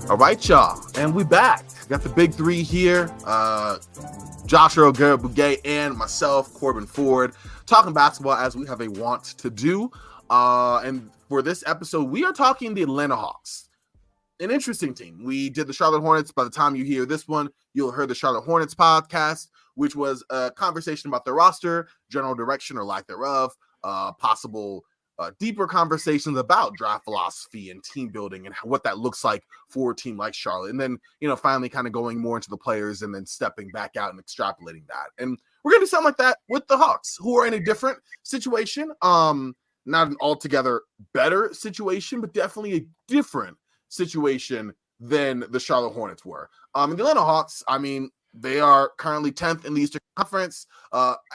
All right, y'all, and we back. Got the big three here. Joshua Garrett Bugay and myself, Corbin Ford, talking basketball as we have a want to do. And for this episode, we are talking the Atlanta Hawks. An interesting team. We did the Charlotte Hornets. By the time you hear this one, you'll hear the Charlotte Hornets podcast, which was a conversation about their roster, general direction or lack thereof, possible deeper conversations about draft philosophy and team building and what that looks like for a team like Charlotte. And then, finally kind of going more into the players and then stepping back out and extrapolating that. And we're going to do something like that with the Hawks, who are in a different situation. Not an altogether better situation, but definitely a different situation than the Charlotte Hornets were. And the Atlanta Hawks, they are currently 10th in the Eastern Conference.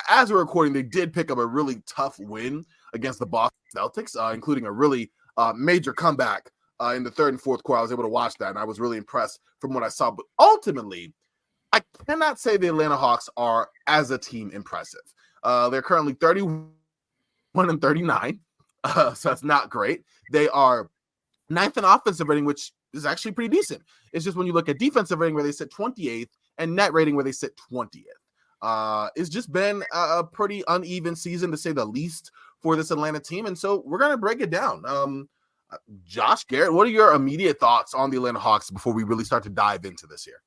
As we're recording, they did pick up a really tough win against the Boston Celtics, including a really major comeback in the third and fourth quarter. I was able to watch that, and I was really impressed from what I saw. But ultimately, I cannot say the Atlanta Hawks are, as a team, impressive. They're currently 31-39, so that's not great. They are ninth in offensive rating, which is actually pretty decent. It's just when you look at defensive rating, where they sit 28th, and net rating, where they sit 20th. It's just been a pretty uneven season, to say the least, for this Atlanta team. And so we're going to break it down. Josh, Garrett, what are your immediate thoughts on the Atlanta Hawks before we really start to dive into this here?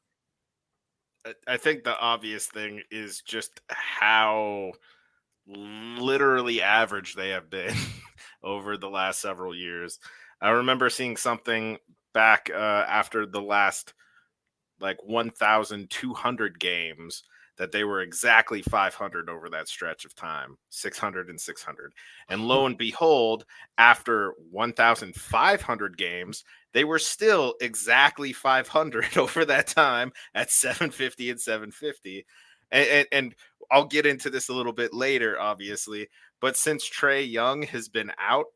I think the obvious thing is just how literally average they have been over the last several years. I remember seeing something back after the last 1,200 games that they were exactly 500 over that stretch of time, 600 and 600. And lo and behold, after 1,500 games, they were still exactly 500 over that time at 750 and 750. And I'll get into this a little bit later, obviously. But since Trae Young has been out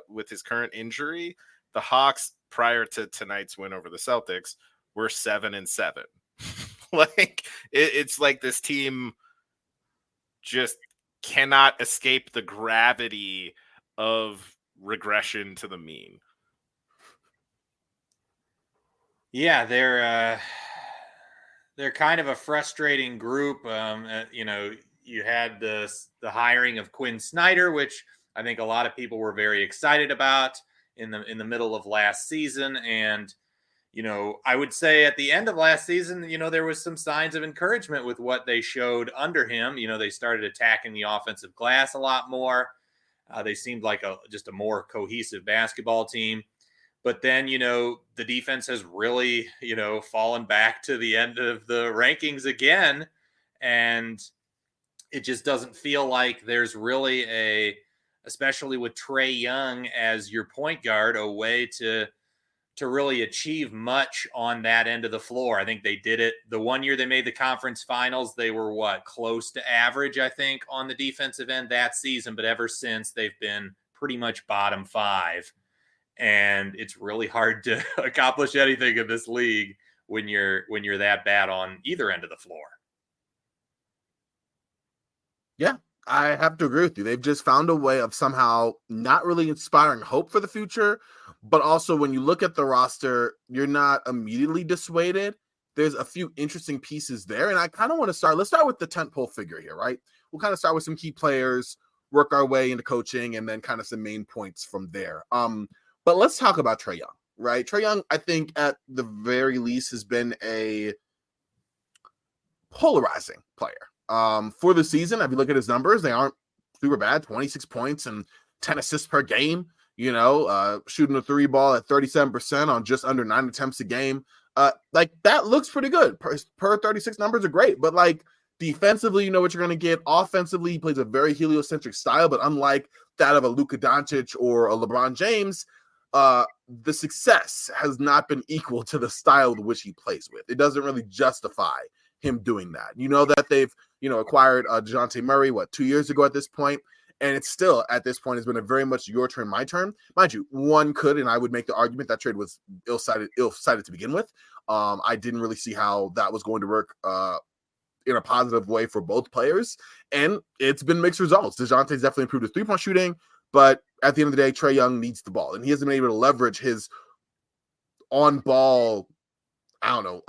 with his current injury, the Hawks, prior to tonight's win over the Celtics, were 7-7. It's like this team just cannot escape the gravity of regression to the mean. Yeah, they're kind of a frustrating group. You had the hiring of Quinn Snyder, which I think a lot of people were very excited about in the middle of last season. And I would say at the end of last season, there was some signs of encouragement with what they showed under him. They started attacking the offensive glass a lot more. They seemed like just a more cohesive basketball team. But then, the defense has really, fallen back to the end of the rankings again. And it just doesn't feel like there's really especially with Trae Young as your point guard, a way to really achieve much on that end of the floor. I think they did it the one year they made the conference finals. They were close to average, I think, on the defensive end that season. But ever since, they've been pretty much bottom five. And it's really hard to accomplish anything in this league when you're that bad on either end of the floor. Yeah, I have to agree with you. They've just found a way of somehow not really inspiring hope for the future, but also when you look at the roster, you're not immediately dissuaded. There's a few interesting pieces there, and I kind of want to let's start with the tentpole figure here, right? We'll kind of start with some key players, work our way into coaching, and then kind of some main points from there. But let's talk about Trae Young, right? Trae Young, I think at the very least has been a polarizing player. For the season, if you look at his numbers, they aren't super bad. 26 points and 10 assists per game, shooting the three ball at 37% on just under 9 attempts a game. That looks pretty good. Per 36 numbers are great, but defensively, you know what you're going to get. Offensively, he plays a very heliocentric style, but unlike that of a Luka Doncic or a LeBron James, the success has not been equal to the style which he plays with. It doesn't really justify him doing that. That they've, acquired DeJounte Murray, 2 years ago at this point, and it's still, at this point, has been a very much your turn, my turn. Mind you, one could, and I would make the argument that trade was ill-sighted to begin with. I didn't really see how that was going to work in a positive way for both players, and it's been mixed results. DeJounte's definitely improved his three-point shooting, but at the end of the day, Trae Young needs the ball, and he hasn't been able to leverage his on ball, I don't know,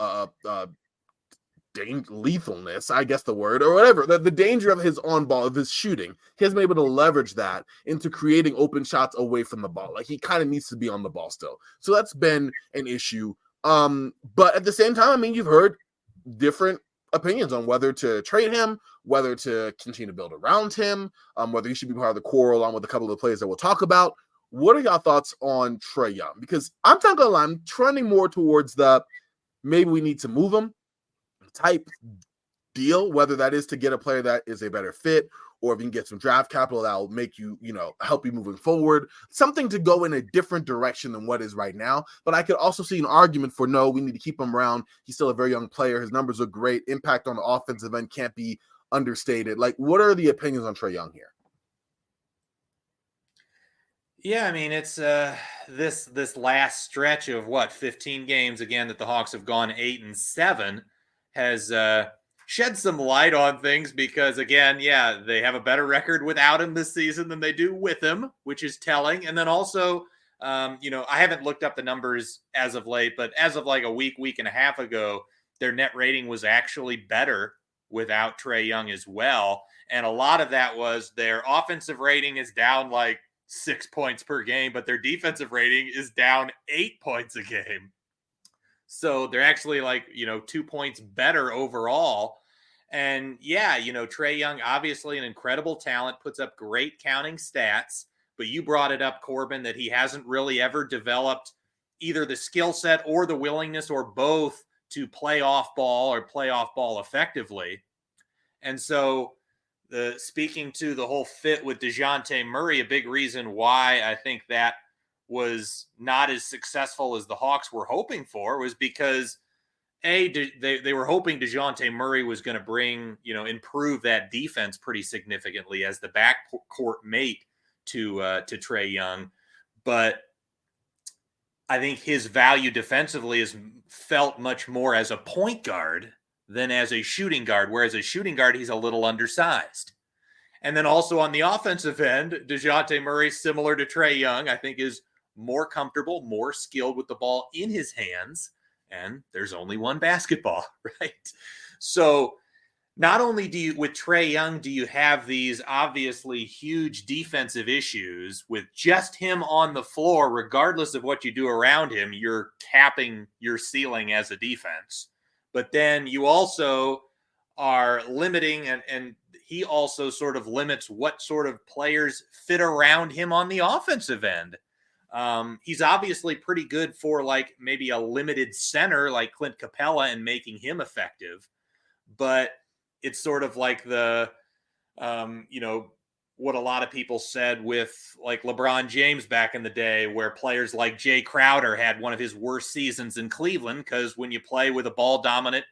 lethalness, I guess the word, or whatever, the danger of his on ball, of his shooting, he has been able to leverage that into creating open shots away from the ball. Like, he kind of needs to be on the ball still. So that's been an issue. But at the same time, I mean, you've heard different opinions on whether to trade him, whether to continue to build around him, whether he should be part of the core along with a couple of the players that we'll talk about. What are y'all thoughts on Trae Young? Because I'm not gonna lie, I'm trending more towards the maybe we need to move him type deal, whether that is to get a player that is a better fit, or if you can get some draft capital that will make you, help you moving forward, something to go in a different direction than what is right now. But I could also see an argument for no, we need to keep him around. He's still a very young player. His numbers are great. Impact on the offensive end can't be understated. Like, what are the opinions on Trae Young here? Yeah, I mean, it's this last stretch of 15 games again that the Hawks have gone 8-7 has shed some light on things because, again, yeah, they have a better record without him this season than they do with him, which is telling. And then also, I haven't looked up the numbers as of late, but as of like a week and a half ago, their net rating was actually better without Trae Young as well. And a lot of that was their offensive rating is down like 6 points per game, but their defensive rating is down 8 points a game. So they're actually 2 points better overall. And yeah, Trae Young, obviously an incredible talent, puts up great counting stats, but you brought it up, Corbin, that he hasn't really ever developed either the skill set or the willingness or both to play off ball effectively. And so speaking to the whole fit with DeJounte Murray, a big reason why I think that was not as successful as the Hawks were hoping for was because they were hoping DeJounte Murray was going to bring, improve that defense pretty significantly as the backcourt mate to Trae Young. But I think his value defensively is felt much more as a point guard than as a shooting guard, whereas a shooting guard, he's a little undersized. And then also on the offensive end, DeJounte Murray, similar to Trae Young, I think is more comfortable, more skilled with the ball in his hands. And there's only one basketball, right? So not only with Trae Young, do you have these obviously huge defensive issues with just him on the floor, regardless of what you do around him, you're capping your ceiling as a defense. But then you also are limiting, and he also sort of limits what sort of players fit around him on the offensive end. He's obviously pretty good for maybe a limited center like Clint Capella and making him effective. But it's sort of like the, what a lot of people said with LeBron James back in the day, where players like Jay Crowder had one of his worst seasons in Cleveland, because when you play with a ball dominant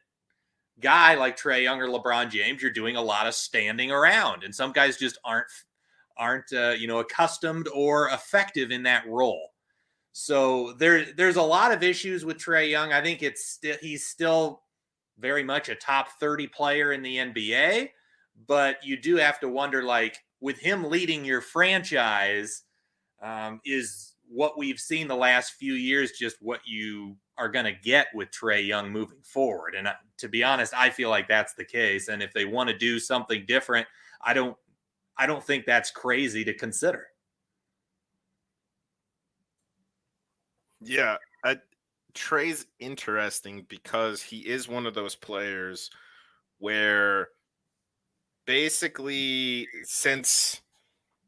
guy like Trae Young or LeBron James, you're doing a lot of standing around, and some guys just aren't accustomed or effective in that role. So there's a lot of issues with Trae Young. I think he's still very much a top 30 player in the NBA, but you do have to wonder, with him leading your franchise, is what we've seen the last few years just what you are going to get with Trae Young moving forward? And to be honest, I feel like that's the case. And if they want to do something different, I don't think that's crazy to consider. Yeah, Trae's interesting because he is one of those players where basically since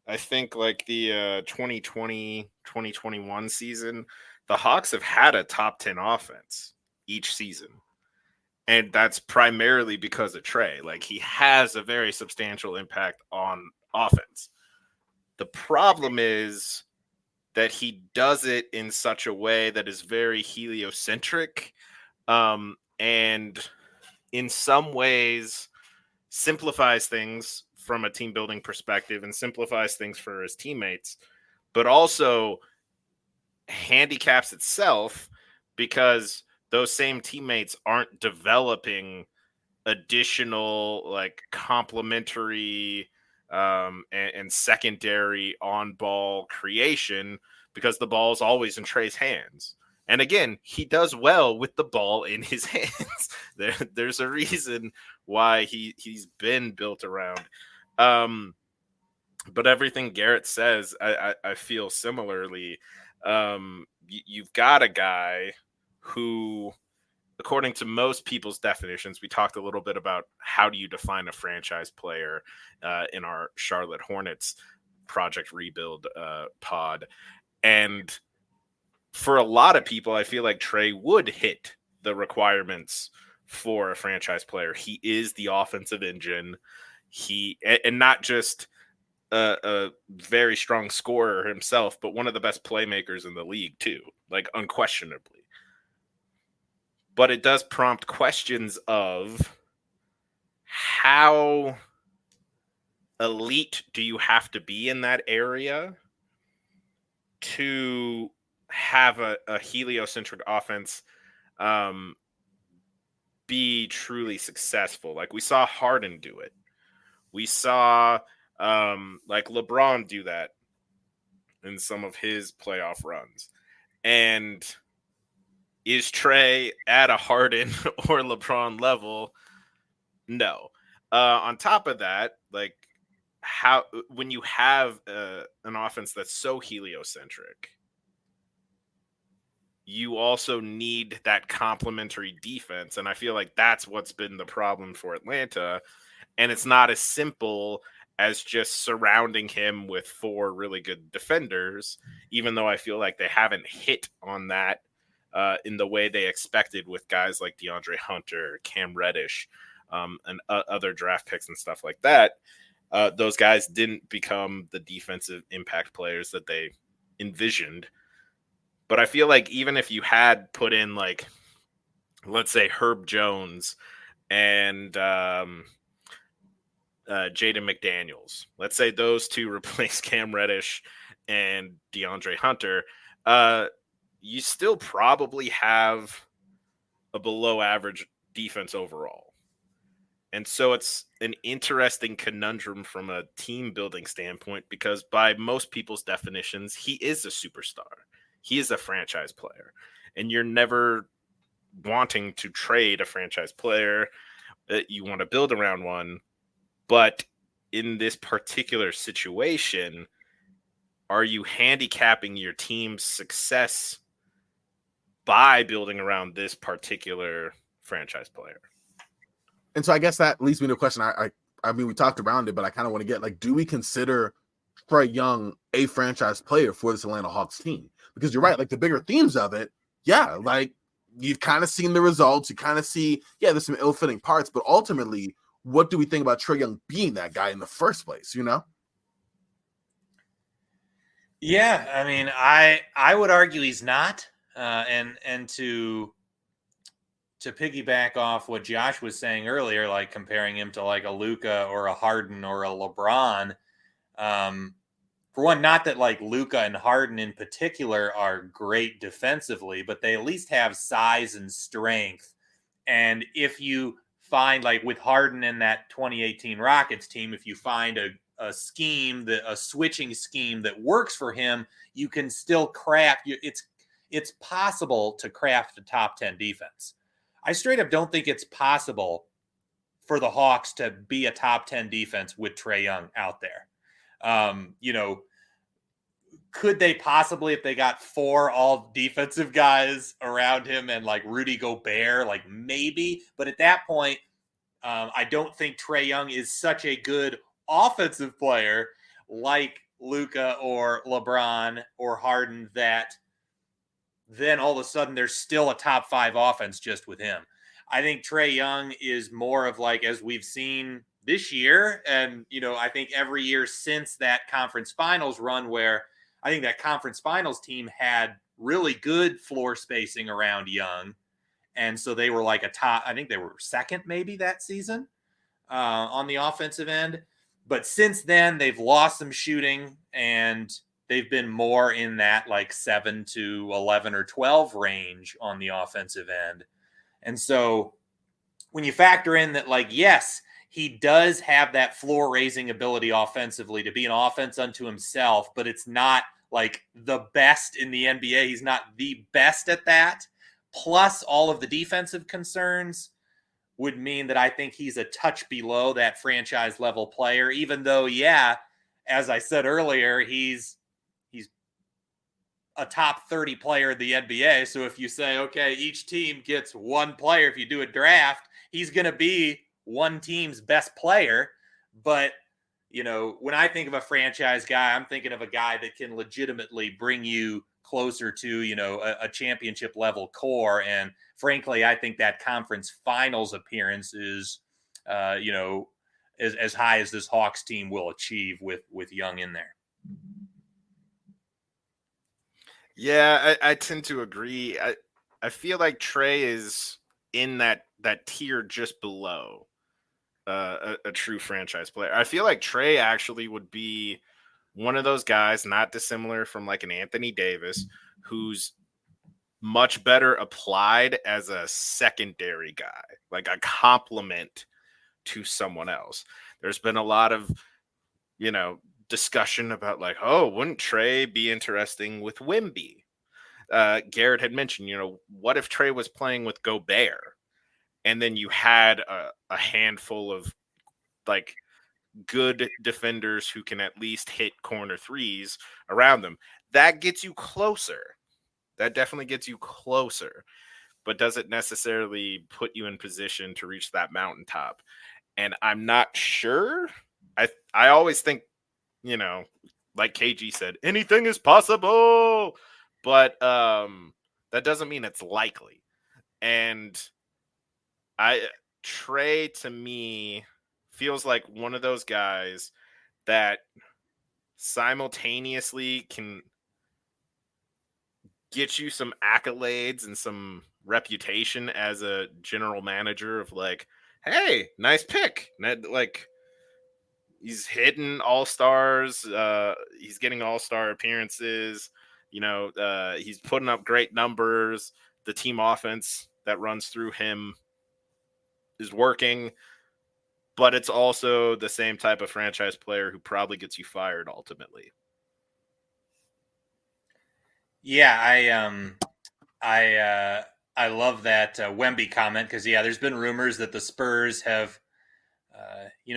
I think the 2020-2021 season, the Hawks have had a top 10 offense each season. And that's primarily because of Trae. He has a very substantial impact on offense. The problem is that he does it in such a way that is very heliocentric, and in some ways simplifies things from a team building perspective and simplifies things for his teammates, but also handicaps itself because those same teammates aren't developing additional complementary and secondary on-ball creation, because the ball is always in Trae's hands. And again, he does well with the ball in his hands. There's a reason why he's been built around. But everything Garrett says, I feel similarly. You've got a guy who, according to most people's definitions, we talked a little bit about how do you define a franchise player in our Charlotte Hornets Project Rebuild pod. And for a lot of people, I feel like Trey would hit the requirements for a franchise player. He is the offensive engine. And not just a very strong scorer himself, but one of the best playmakers in the league too, like unquestionably. But it does prompt questions of how elite do you have to be in that area to have a heliocentric offense be truly successful. Like we saw Harden do it. We saw like LeBron do that in some of his playoff runs. And is Trey at a Harden or LeBron level? No. On top of that, like how when you have an offense that's so heliocentric, you also need that complementary defense. And I feel like that's what's been the problem for Atlanta. And it's not as simple as just surrounding him with 4 really good defenders, even though I feel like they haven't hit on that in the way they expected with guys like DeAndre Hunter, Cam Reddish, and other draft picks and stuff like that. Those guys didn't become the defensive impact players that they envisioned. But I feel like even if you had put in, like, let's say Herb Jones and Jaden McDaniels, let's say those two replace Cam Reddish and DeAndre Hunter, you still probably have a below average defense overall. And so it's an interesting conundrum from a team building standpoint, because by most people's definitions, he is a superstar. He is a franchise player, and you're never wanting to trade a franchise player. You want to build around one. But in this particular situation, are you handicapping your team's success by building around this particular franchise player? And so I guess that leads me to a question. I mean, we talked around it, but I kind of want to get, like, do we consider Trae Young a franchise player for this Atlanta Hawks team? Because you're right, like the bigger themes of it, yeah, like you've kind of seen the results. You kind of see, yeah, there's some ill-fitting parts, but ultimately, what do we think about Trae Young being that guy in the first place, you know? Yeah, I mean, I would argue he's not. And to piggyback off what Josh was saying earlier, like comparing him to like a Luka or a Harden or a LeBron, for one, not that like Luka and Harden in particular are great defensively, but they at least have size and strength. And if you find, like with Harden in that 2018 Rockets team, if you find a scheme, a switching scheme that works for him, you can still craft. It's possible to craft a top 10 defense. I straight up don't think it's possible for the Hawks to be a top 10 defense with Trae Young out there. Could they possibly, if they got 4 all defensive guys around him and like Rudy Gobert, like maybe, but at that point, I don't think Trae Young is such a good offensive player like Luka or LeBron or Harden that then all of a sudden there's still a top 5 offense just with him. I think Trae Young is more of like, as we've seen this year, and, I think every year since that conference finals run, where I think that conference finals team had really good floor spacing around Young. And so they were like I think they were second maybe that season on the offensive end. But since then, they've lost some shooting, and they've been more in that like 7 to 11 or 12 range on the offensive end. And so when you factor in that, like, yes, he does have that floor raising ability offensively to be an offense unto himself, but it's not like the best in the NBA. He's not the best at that. Plus all of the defensive concerns would mean that I think he's a touch below that franchise level player, even though, yeah, as I said earlier, he's a top 30 player in the NBA. So if you say, okay, each team gets one player, if you do a draft, he's going to be one team's best player. But, you know, when I think of a franchise guy, I'm thinking of a guy that can legitimately bring you closer to, you know, a championship level core. And frankly, I think that conference finals appearance is, you know, as high as this Hawks team will achieve with Young in there. Yeah, I tend to agree. I feel like Trey is in that tier just below a true franchise player. I feel like Trey actually would be one of those guys, not dissimilar from like an Anthony Davis, who's much better applied as a secondary guy, like a complement to someone else. There's been a lot of, you know, discussion about like, oh, wouldn't Trey be interesting with Wemby? Garrett had mentioned, you know, what if Trey was playing with Gobert and then you had a handful of like good defenders who can at least hit corner threes around them? That gets you closer. That definitely gets you closer, but doesn't necessarily put you in position to reach that mountaintop. And I'm not sure. I always think, you know, like KG said, anything is possible, but that doesn't mean it's likely. And Trey to me feels like one of those guys that simultaneously can get you some accolades and some reputation as a general manager of like, hey, nice pick. Like, he's hitting all-stars. He's getting all-star appearances. You know, he's putting up great numbers. The team offense that runs through him is working. But it's also the same type of franchise player who probably gets you fired ultimately. Yeah, I love that Wemby comment because there's been rumors that the Spurs have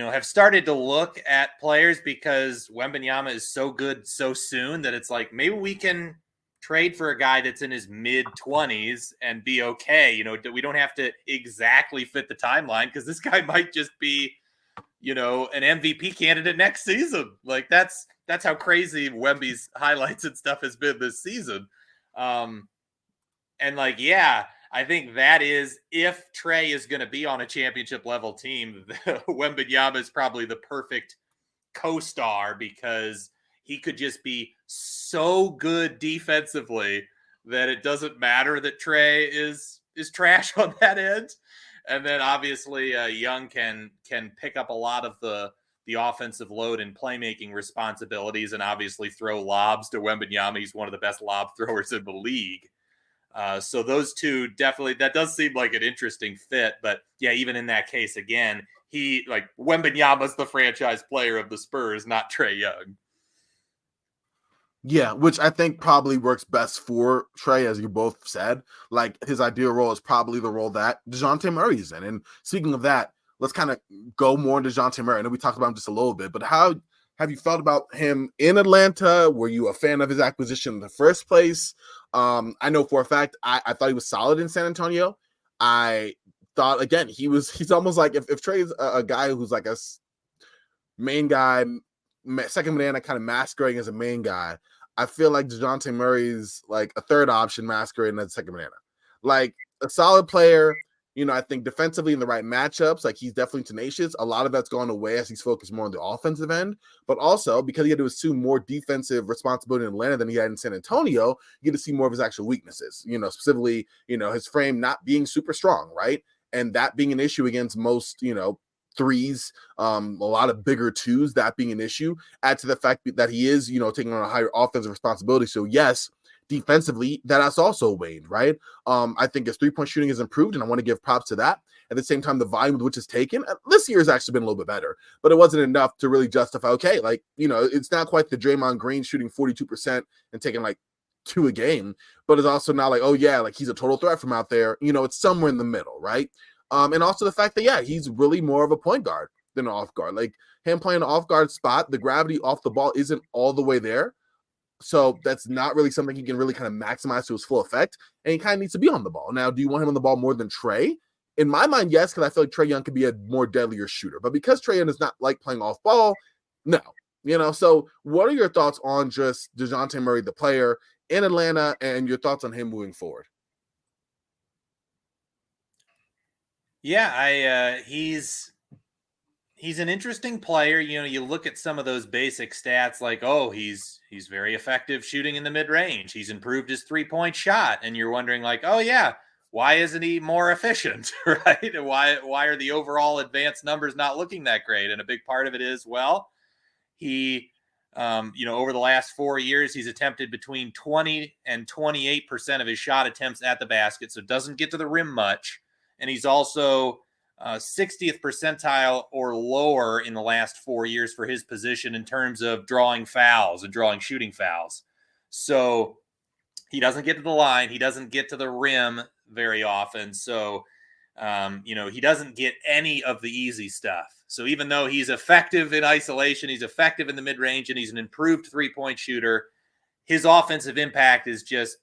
have started to look at players because Wembanyama is so good so soon that it's like maybe we can trade for a guy that's in his mid-20s and be okay. You know, we don't have to exactly fit the timeline because this guy might just be, you know, an MVP candidate next season. Like that's how crazy Wemby's highlights and stuff has been this season. And like, yeah, I think that is, if Trey is going to be on a championship level team, Wembanyama is probably the perfect co-star because he could just be so good defensively that it doesn't matter that Trey is trash on that end. And then obviously Young can pick up a lot of the offensive load and playmaking responsibilities and obviously throw lobs to Wembanyama. He's one of the best lob throwers in the league. So those two definitely, that does seem like an interesting fit. But yeah, even in that case, again, Wembanyama's the franchise player of the Spurs, not Trey Young. Yeah, which I think probably works best for Trey, as you both said. Like, his ideal role is probably the role that DeJounte Murray is in. And speaking of that, let's kind of go more into DeJounte Murray. I know we talked about him just a little bit, but how have you felt about him in Atlanta? Were you a fan of his acquisition in the first place? I know for a fact, I thought he was solid in San Antonio. I thought, again, he's almost like if Trey's a guy who's like a main guy, second banana kind of masquerading as a main guy, I feel like DeJounte Murray's like a third option masquerading as a second banana. Like, a solid player, you know, I think defensively in the right matchups, like, he's definitely tenacious. A lot of that's gone away as he's focused more on the offensive end, but also because he had to assume more defensive responsibility in Atlanta than he had in San Antonio, you get to see more of his actual weaknesses, you know, specifically, you know, his frame not being super strong, right? And that being an issue against most, you know, threes, a lot of bigger twos, that being an issue. Add to the fact that he is, you know, taking on a higher offensive responsibility. So yes, defensively, that has also waned, right? I think his 3-point shooting has improved, and I want to give props to that. At the same time, the volume with which it's taken this year has actually been a little bit better, but it wasn't enough to really justify, okay, like, it's not quite the Draymond Green shooting 42% and taking like 2 a game, but it's also not like, oh yeah, like he's a total threat from out there. It's somewhere in the middle, right? And also the fact that, yeah, he's really more of a point guard than an off guard. Like him playing an off guard spot, the gravity off the ball isn't all the way there. So that's not really something he can really kind of maximize to his full effect. And he kind of needs to be on the ball. Now, do you want him on the ball more than Trae? In my mind, yes, because I feel like Trae Young could be a more deadlier shooter. But because Trae Young is not like playing off ball, no. So what are your thoughts on just DeJounte Murray, the player in Atlanta, and your thoughts on him moving forward? Yeah, he's an interesting player. You look at some of those basic stats like, oh, he's very effective shooting in the mid-range. He's improved his 3-point shot. And you're wondering like, oh yeah, why isn't he more efficient? Right? And why are the overall advanced numbers not looking that great? And a big part of it is, well, he, over the last 4 years, he's attempted between 20 and 28% of his shot attempts at the basket. So doesn't get to the rim much. And he's also 60th percentile or lower in the last 4 years for his position in terms of drawing fouls and drawing shooting fouls. So he doesn't get to the line. He doesn't get to the rim very often. So, he doesn't get any of the easy stuff. So even though he's effective in isolation, he's effective in the mid-range, and he's an improved 3-point shooter, his offensive impact is just,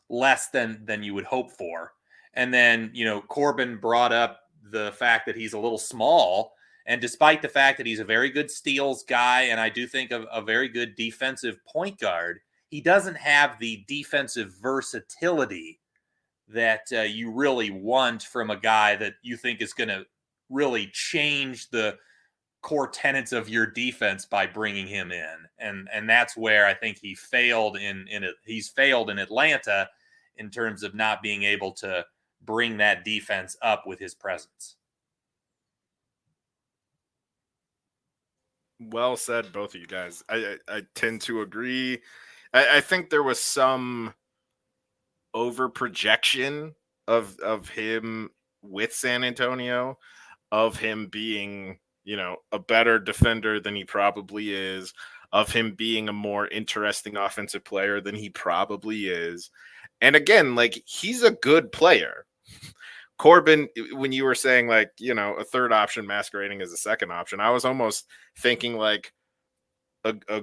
less than you would hope for. And then, Corbin brought up the fact that he's a little small. And despite the fact that he's a very good steals guy, and I do think a very good defensive point guard, he doesn't have the defensive versatility that you really want from a guy that you think is going to really change the core tenets of your defense by bringing him in. And that's where I think he failed he's failed in Atlanta in terms of not being able to bring that defense up with his presence. Well said, both of you guys. I tend to agree. I think there was some over projection of him with San Antonio, of him being, a better defender than he probably is, of him being a more interesting offensive player than he probably is. And again, like, he's a good player. Corbin, when you were saying like, a third option masquerading as a second option, I was almost thinking like a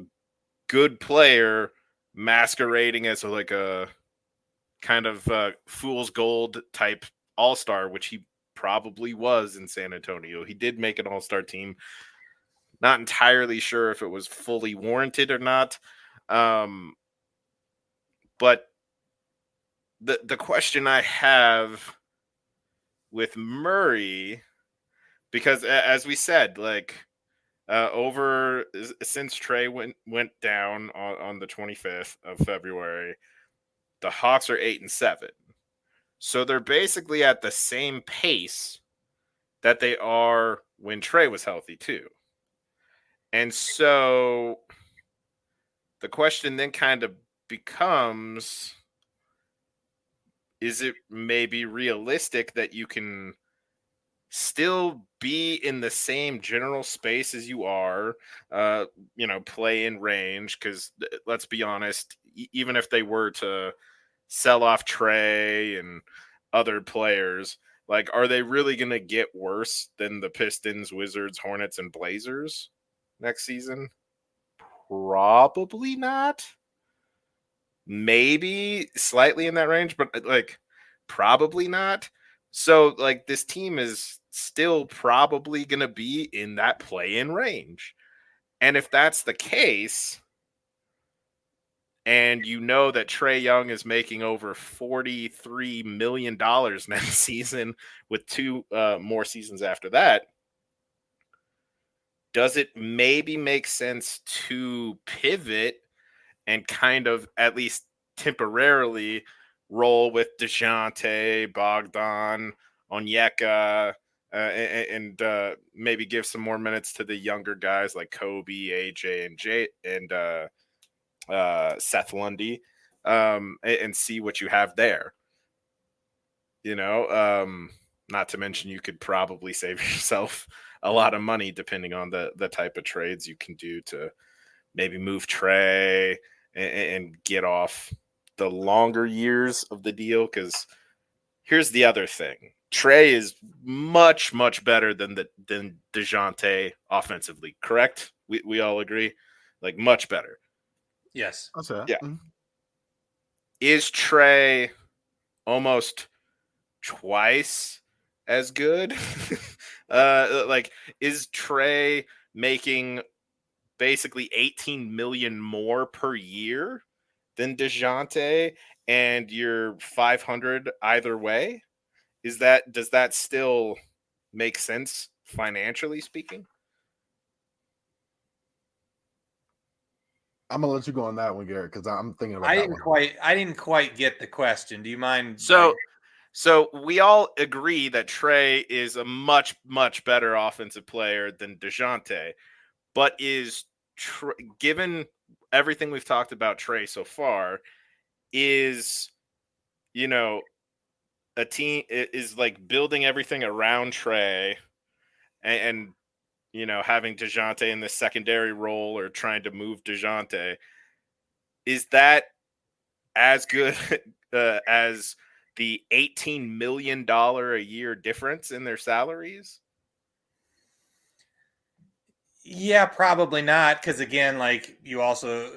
good player masquerading as a kind of fool's gold type all-star, which he probably was in San Antonio. He did make an all-star team. Not entirely sure if it was fully warranted or not. But the question I have with Murray, because as we said, like since Trae went down on the 25th of February, the Hawks are 8-7. So they're basically at the same pace that they are when Trae was healthy too. And so the question then kind of becomes, is it maybe realistic that you can still be in the same general space as you are, play in range? Because let's be honest, even if they were to sell off Trae and other players, like, are they really going to get worse than the Pistons, Wizards, Hornets, and Blazers next season? Probably not. Maybe slightly in that range, but like probably not. So like this team is still probably going to be in that play-in range. And if that's the case, and that Trae Young is making over $43 million next season with 2 more seasons after that, does it maybe make sense to pivot and kind of at least temporarily roll with DeJounte, Bogdan, Onyeka, and maybe give some more minutes to the younger guys like Kobe, AJ, and Seth Lundy, and see what you have there. Not to mention you could probably save yourself a lot of money depending on the type of trades you can do to maybe move Trey and get off the longer years of the deal. Because here's the other thing. Trey is much, much better than DeJounte offensively, correct? We all agree? Like, much better. Yes. I'll say that. Yeah. Is Trey almost twice as good? Is Trey making basically 18 million more per year than DeJounte, and you're 500 either way? Does that still make sense financially speaking? I'm gonna let you go on that one, Garrett, because I'm thinking about I that didn't one. quite get the question. Do you mind? So we all agree that Trey is a much, much better offensive player than DeJounte, but given everything we've talked about Trey so far, is, a team is like building everything around Trey and having DeJounte in the secondary role or trying to move DeJounte. Is that as good as the $18 million a year difference in their salaries? Yeah, probably not. Because again, like you also,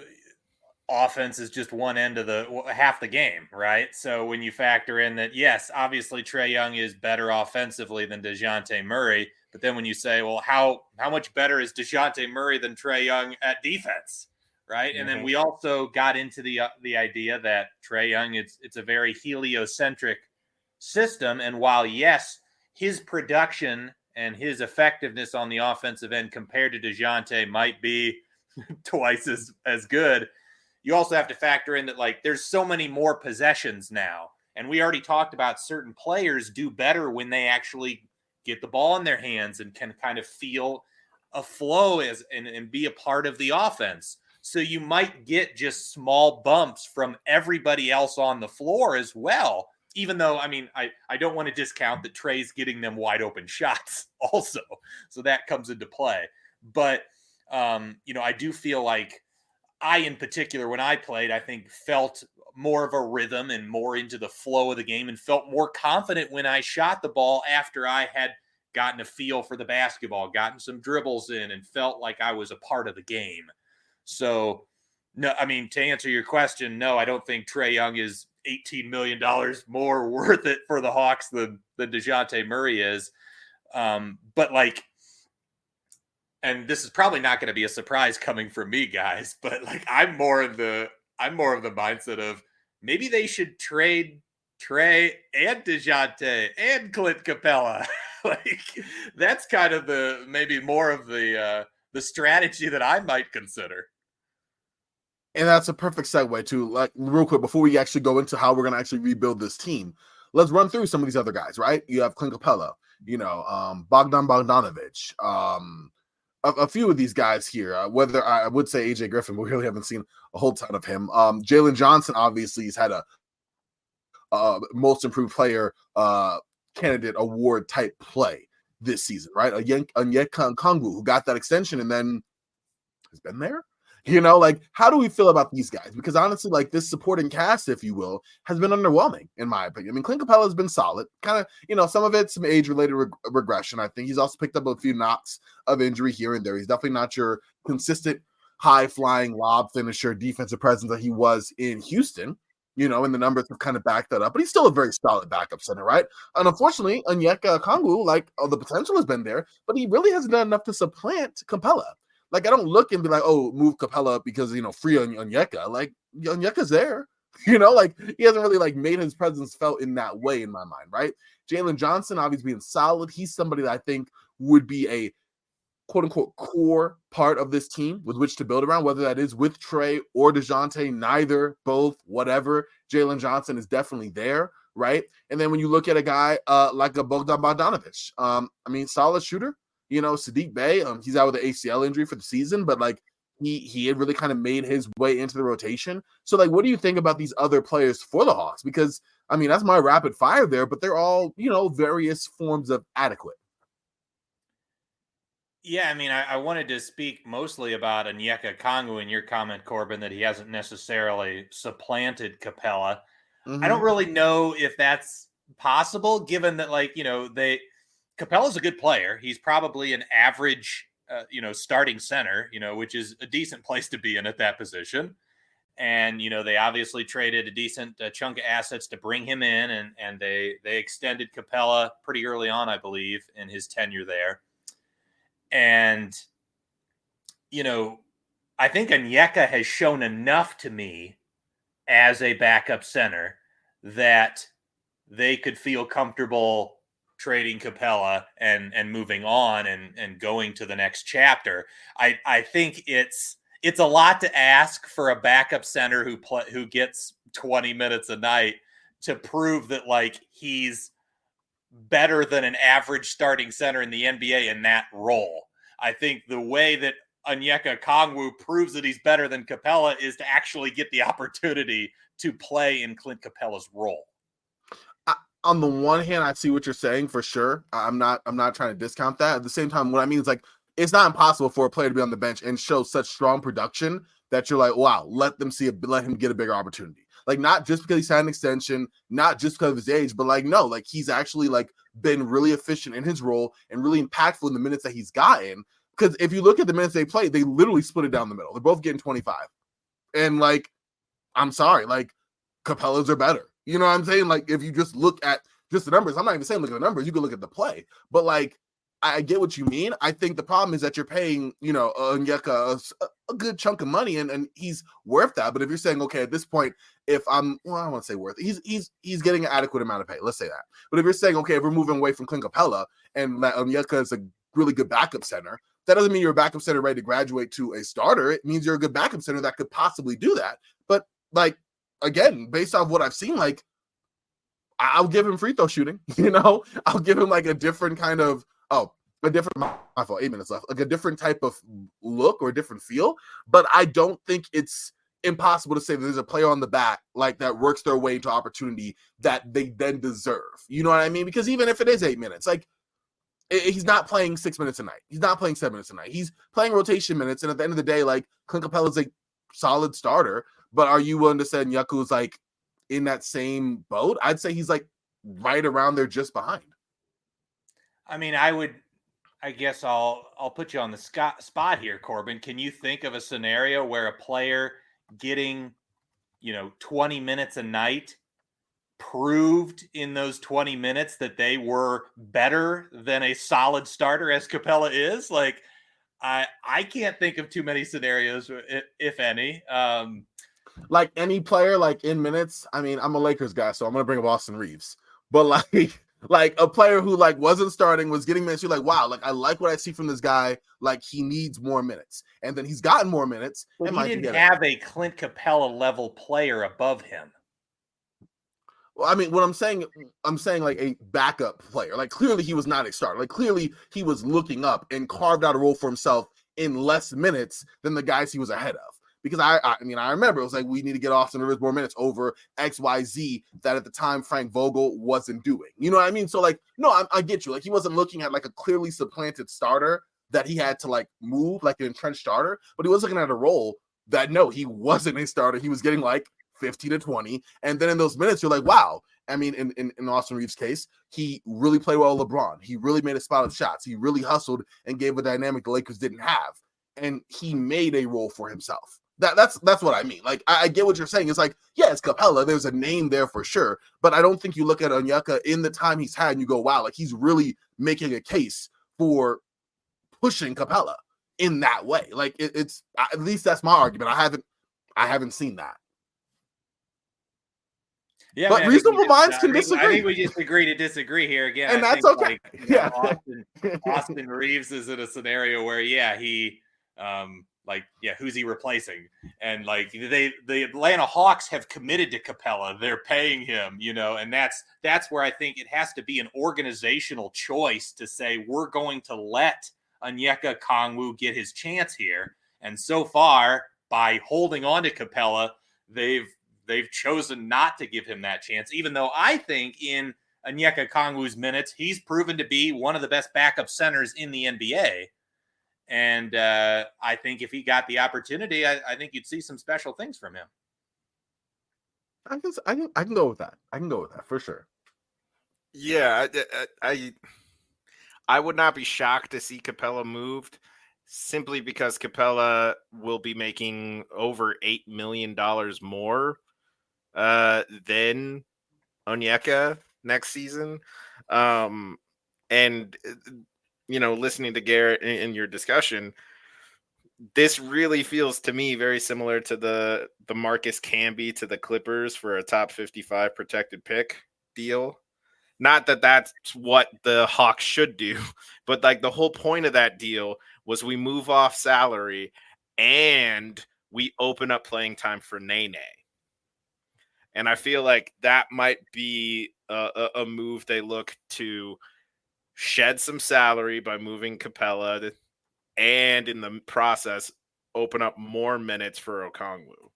offense is just one end of half the game, right? So when you factor in that, yes, obviously Trey Young is better offensively than DeJounte Murray, but then when you say, well, how much better is DeJounte Murray than Trey Young at defense, right? Mm-hmm. And then we also got into the idea that Trey Young, it's a very heliocentric system, and while yes, his production and his effectiveness on the offensive end compared to DeJounte might be twice as good, you also have to factor in that, like, there's so many more possessions now. And we already talked about certain players do better when they actually get the ball in their hands and can kind of feel a flow and be a part of the offense. So you might get just small bumps from everybody else on the floor as well. Even though, I mean, I don't want to discount that Trey's getting them wide open shots also. So that comes into play. But, I do feel like I, in particular, when I played, I think felt more of a rhythm and more into the flow of the game and felt more confident when I shot the ball after I had gotten a feel for the basketball, gotten some dribbles in, and felt like I was a part of the game. So, no, I mean, to answer your question, no, I don't think Trey Young is $18 million more worth it for the Hawks than DeJounte Murray is. But like, and this is probably not going to be a surprise coming from me, guys, but like I'm more of the mindset of maybe they should trade Trey and DeJounte and Clint Capella. Like that's kind of maybe more of the strategy that I might consider. And that's a perfect segue to, like, real quick, before we actually go into how we're going to actually rebuild this team, let's run through some of these other guys, right? You have Clint Capella, Bogdan Bogdanovic, a few of these guys here, whether I would say AJ Griffin, but we really haven't seen a whole ton of him. Jalen Johnson, obviously, has had a most improved player candidate award type play this season, right? Onyeka Okongwu, who got that extension and then has been there. Like, how do we feel about these guys? Because honestly, like, this supporting cast, if you will, has been underwhelming, in my opinion. I mean, Clint Capella has been solid. Kind of, some of it's some age-related regression. I think he's also picked up a few knocks of injury here and there. He's definitely not your consistent, high-flying lob finisher, defensive presence that he was in Houston, and the numbers have kind of backed that up. But he's still a very solid backup center, right? And unfortunately, Onyeka Okongwu, like, the potential has been there, but he really hasn't done enough to supplant Capella. Like, I don't look and be like, oh, move Capella because, free Onyeka. Like, Onyeka's there. Like, he hasn't really, like, made his presence felt in that way in my mind, right? Jalen Johnson, obviously being solid. He's somebody that I think would be a quote-unquote core part of this team with which to build around, whether that is with Trey or DeJounte, neither, both, whatever. Jalen Johnson is definitely there, right? And then when you look at a guy like a Bogdan Bogdanovic, solid shooter. Sadiq Bey, he's out with an ACL injury for the season, but like he had really kind of made his way into the rotation. So, like, what do you think about these other players for the Hawks? Because, I mean, that's my rapid fire there, but they're all, various forms of adequate. Yeah, I mean, I wanted to speak mostly about Onyeka Okongwu in your comment, Corbin, that he hasn't necessarily supplanted Capella. I don't really know if that's possible, given that, like, Capella's a good player. He's probably an average, starting center, which is a decent place to be in at that position. And, they obviously traded a decent chunk of assets to bring him in, and they extended Capella pretty early on, I believe, in his tenure there. And, I think Onyeka has shown enough to me as a backup center that they could feel comfortable trading Capella and moving on and going to the next chapter. I think it's a lot to ask for a backup center who gets 20 minutes a night to prove that, like, he's better than an average starting center in the NBA in that role. I think the way that Onyeka Okongwu proves that he's better than Capella is to actually get the opportunity to play in Clint Capella's role. On the one hand, I see what you're saying for sure. I'm not trying to discount that. At the same time, what I mean is, like, it's not impossible for a player to be on the bench and show such strong production that you're like, wow, let him get a bigger opportunity. Like, not just because he signed an extension, not just because of his age, but like, no, like, he's actually, like, been really efficient in his role and really impactful in the minutes that he's gotten. Because if you look at the minutes they played, they literally split it down the middle. They're both getting 25. And, like, I'm sorry, like, Capella's are better. You know what I'm saying? Like, if you just look at just the numbers, I'm not even saying look at the numbers, you can look at the play. But, like, I get what you mean. I think the problem is that you're paying, Onyeka a good chunk of money, and he's worth that. But if you're saying, okay, at this point, I don't want to say worth, he's getting an adequate amount of pay. Let's say that. But if you're saying, okay, if we're moving away from Clint Capella and that Onyeka is a really good backup center, that doesn't mean you're a backup center ready to graduate to a starter. It means you're a good backup center that could possibly do that. But, like, again, based off what I've seen, like, I'll give him free throw shooting. I'll give him, like, a different kind of my fault, 8 minutes left, like a different type of look or a different feel. But I don't think it's impossible to say that there's a player on the back, like, that works their way into opportunity that they then deserve. You know what I mean? Because even if it is 8 minutes, like, he's not playing 6 minutes a night. He's not playing 7 minutes a night. He's playing rotation minutes. And at the end of the day, like, Clint Capella's a solid starter. But are you willing to say Nyaku's, like, in that same boat? I'd say he's, like, right around there, just behind. I mean, I guess I'll put you on the spot here, Corbin. Can you think of a scenario where a player getting, 20 minutes a night proved in those 20 minutes that they were better than a solid starter as Capella is? Like, I can't think of too many scenarios, if any. Like, any player, like, in minutes. I mean, I'm a Lakers guy, so I'm gonna bring up Austin Reeves. But, like a player who, like, wasn't starting, was getting minutes, you're like, wow, like, I like what I see from this guy. Like, he needs more minutes. And then he's gotten more minutes. But he didn't have a Clint Capella level player above him. Well, I mean, what I'm saying like a backup player. Like, clearly he was not a starter. Like, clearly he was looking up and carved out a role for himself in less minutes than the guys he was ahead of. Because I remember it was like, we need to get Austin Rivers more minutes over XYZ that at the time Frank Vogel wasn't doing. You know what I mean? So, like, no, I get you. Like, he wasn't looking at, like, a clearly supplanted starter that he had to, like, move, like an entrenched starter, but he was looking at a role that, no, he wasn't a starter. He was getting, like, 15 to 20. And then in those minutes, you're like, wow. I mean, in Austin Reeves' case, he really played well with LeBron. He really made a spot of shots. He really hustled and gave a dynamic the Lakers didn't have. And he made a role for himself. That's what I mean. Like, I get what you're saying. It's like, yeah, it's Capella. There's a name there for sure. But I don't think you look at Onyeka in the time he's had and you go, wow, like, he's really making a case for pushing Capella in that way. Like, it's at least that's my argument. I haven't seen that. Yeah, but reasonable minds can disagree. I think we just agree to disagree here again. And that's okay. Austin Reeves is in a scenario where, yeah, he who's he replacing? And, like, the Atlanta Hawks have committed to Capella. They're paying him, and that's where I think it has to be an organizational choice to say, we're going to let Onyeka Okongwu get his chance here. And so far, by holding on to Capella, they've chosen not to give him that chance, even though I think in Onyeka Okongwu's minutes, he's proven to be one of the best backup centers in the NBA. And I think if he got the opportunity, I think you'd see some special things from him. I can go with that. I can go with that for sure. Yeah, I would not be shocked to see Capella moved, simply because Capella will be making over $8 million more than Onyeka next season. And listening to Garrett in your discussion, this really feels to me very similar to the Marcus Camby to the Clippers for a top 55 protected pick deal. Not that that's what the Hawks should do, but like the whole point of that deal was we move off salary and we open up playing time for Nene. And I feel like that might be a move they look to shed some salary by moving Capella, and in the process, open up more minutes for Okongwu.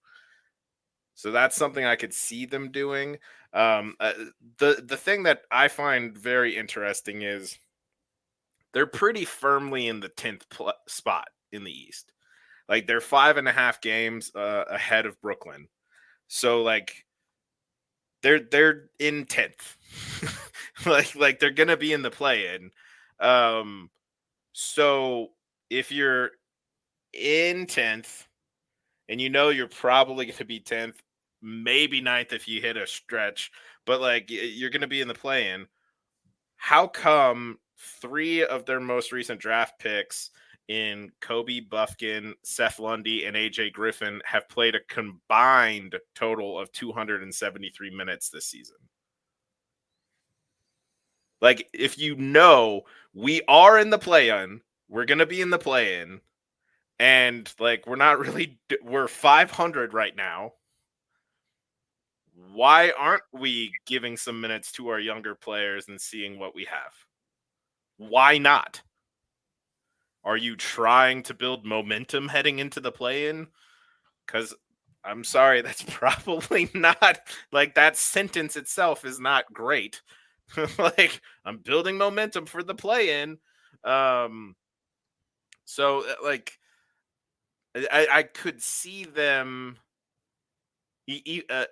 So that's something I could see them doing. The thing that I find very interesting is they're pretty firmly in the 10th spot in the East. Like they're 5.5 games ahead of Brooklyn. So like they're in 10th. like they're gonna be in the play-in. So if you're in 10th and you're probably going to be 10th, maybe 9th if you hit a stretch, but like you're going to be in the play-in, how come 3 of their most recent draft picks in Kobe Buffkin, Seth Lundy, and AJ Griffin have played a combined total of 273 minutes this season? Like, if we are in the play-in, we're going to be in the play-in, and like we're 500 right now. Why aren't we giving some minutes to our younger players and seeing what we have? Why not? Are you trying to build momentum heading into the play-in? Because I'm sorry, that's probably not, like, that sentence itself is not great. Like, I'm building momentum for the play-in. So, like, I could see them,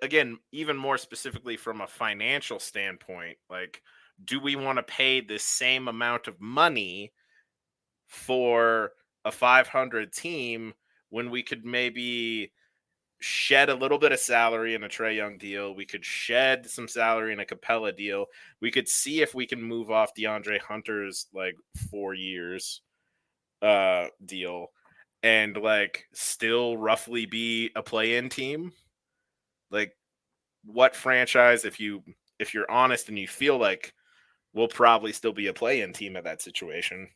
again, even more specifically from a financial standpoint. Like, do we want to pay the same amount of money for a 500 team when we could maybe shed a little bit of salary in a Trae Young deal? We could shed some salary in a Capella deal. We could see if we can move off DeAndre Hunter's like 4 years deal and like still roughly be a play-in team. Like, what franchise, if you're honest and you feel like we'll probably still be a play-in team at that situation,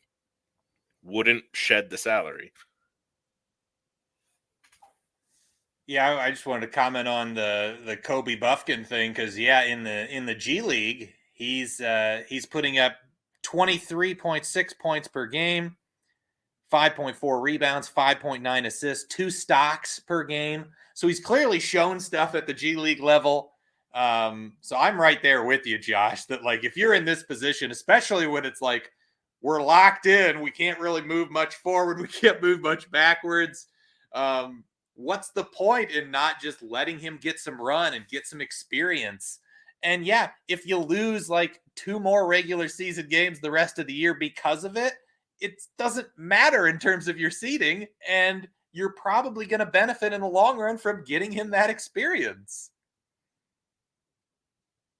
wouldn't shed the salary? Yeah, I just wanted to comment on the Kobe Buffkin thing, because in the G League, he's putting up 23.6 points per game, 5.4 rebounds, 5.9 assists, 2 stocks per game. So he's clearly shown stuff at the G League level. So I'm right there with you, Josh, that like if you're in this position, especially when it's like we're locked in, we can't really move much forward, we can't move much backwards. What's the point in not just letting him get some run and get some experience? And yeah, if you lose like 2 more regular season games the rest of the year because of it, it doesn't matter in terms of your seeding, and you're probably going to benefit in the long run from getting him that experience.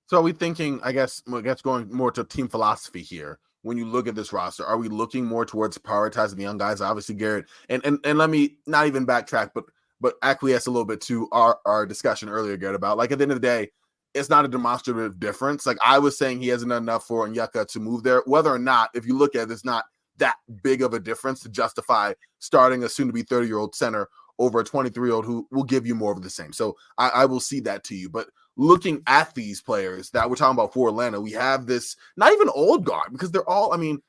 So are we thinking, I guess going more to team philosophy here, when you look at this roster, are we looking more towards prioritizing the young guys? Obviously, Garrett, and let me not even backtrack, but acquiesce a little bit to our discussion earlier, Garrett, about like at the end of the day, it's not a demonstrative difference. Like I was saying, he hasn't done enough for Onyeka to move there. Whether or not, if you look at it, it's not that big of a difference to justify starting a soon-to-be 30-year-old center over a 23-year-old who will give you more of the same. So I will see that to you. But looking at these players that we're talking about for Atlanta, we have this not even old guard, because they're all, I mean,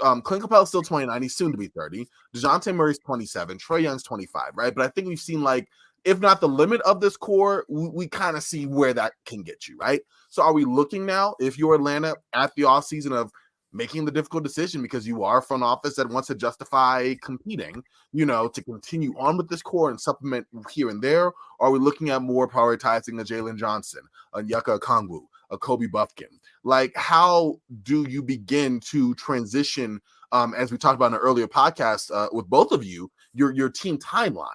Clint Capela's still 29. He's soon to be 30. DeJounte Murray's 27. Trae Young's 25, right? But I think we've seen, like, if not the limit of this core, we kind of see where that can get you, right? So are we looking now, if you're Atlanta, at the offseason of making the difficult decision because you are a front office that wants to justify competing, to continue on with this core and supplement here and there? Or are we looking at more prioritizing a Jalen Johnson, a Yucca Okongwu, a Kobe Buffkin? Like, how do you begin to transition, as we talked about in an earlier podcast with both of you, your team timeline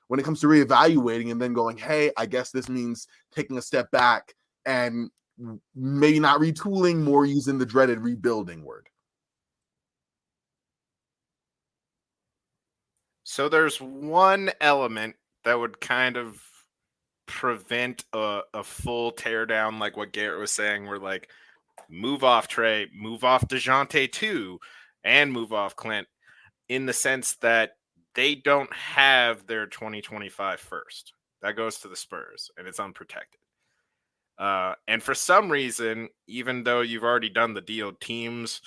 when it comes to reevaluating and then going, hey, I guess this means taking a step back and maybe not retooling, more using the dreaded rebuilding word? So there's one element that would kind of prevent a full teardown, like what Garrett was saying, where like move off Trae, move off DeJounte too, and move off Clint, in the sense that they don't have their 2025 first. That goes to the Spurs, and it's unprotected. And for some reason, even though you've already done the deal, teams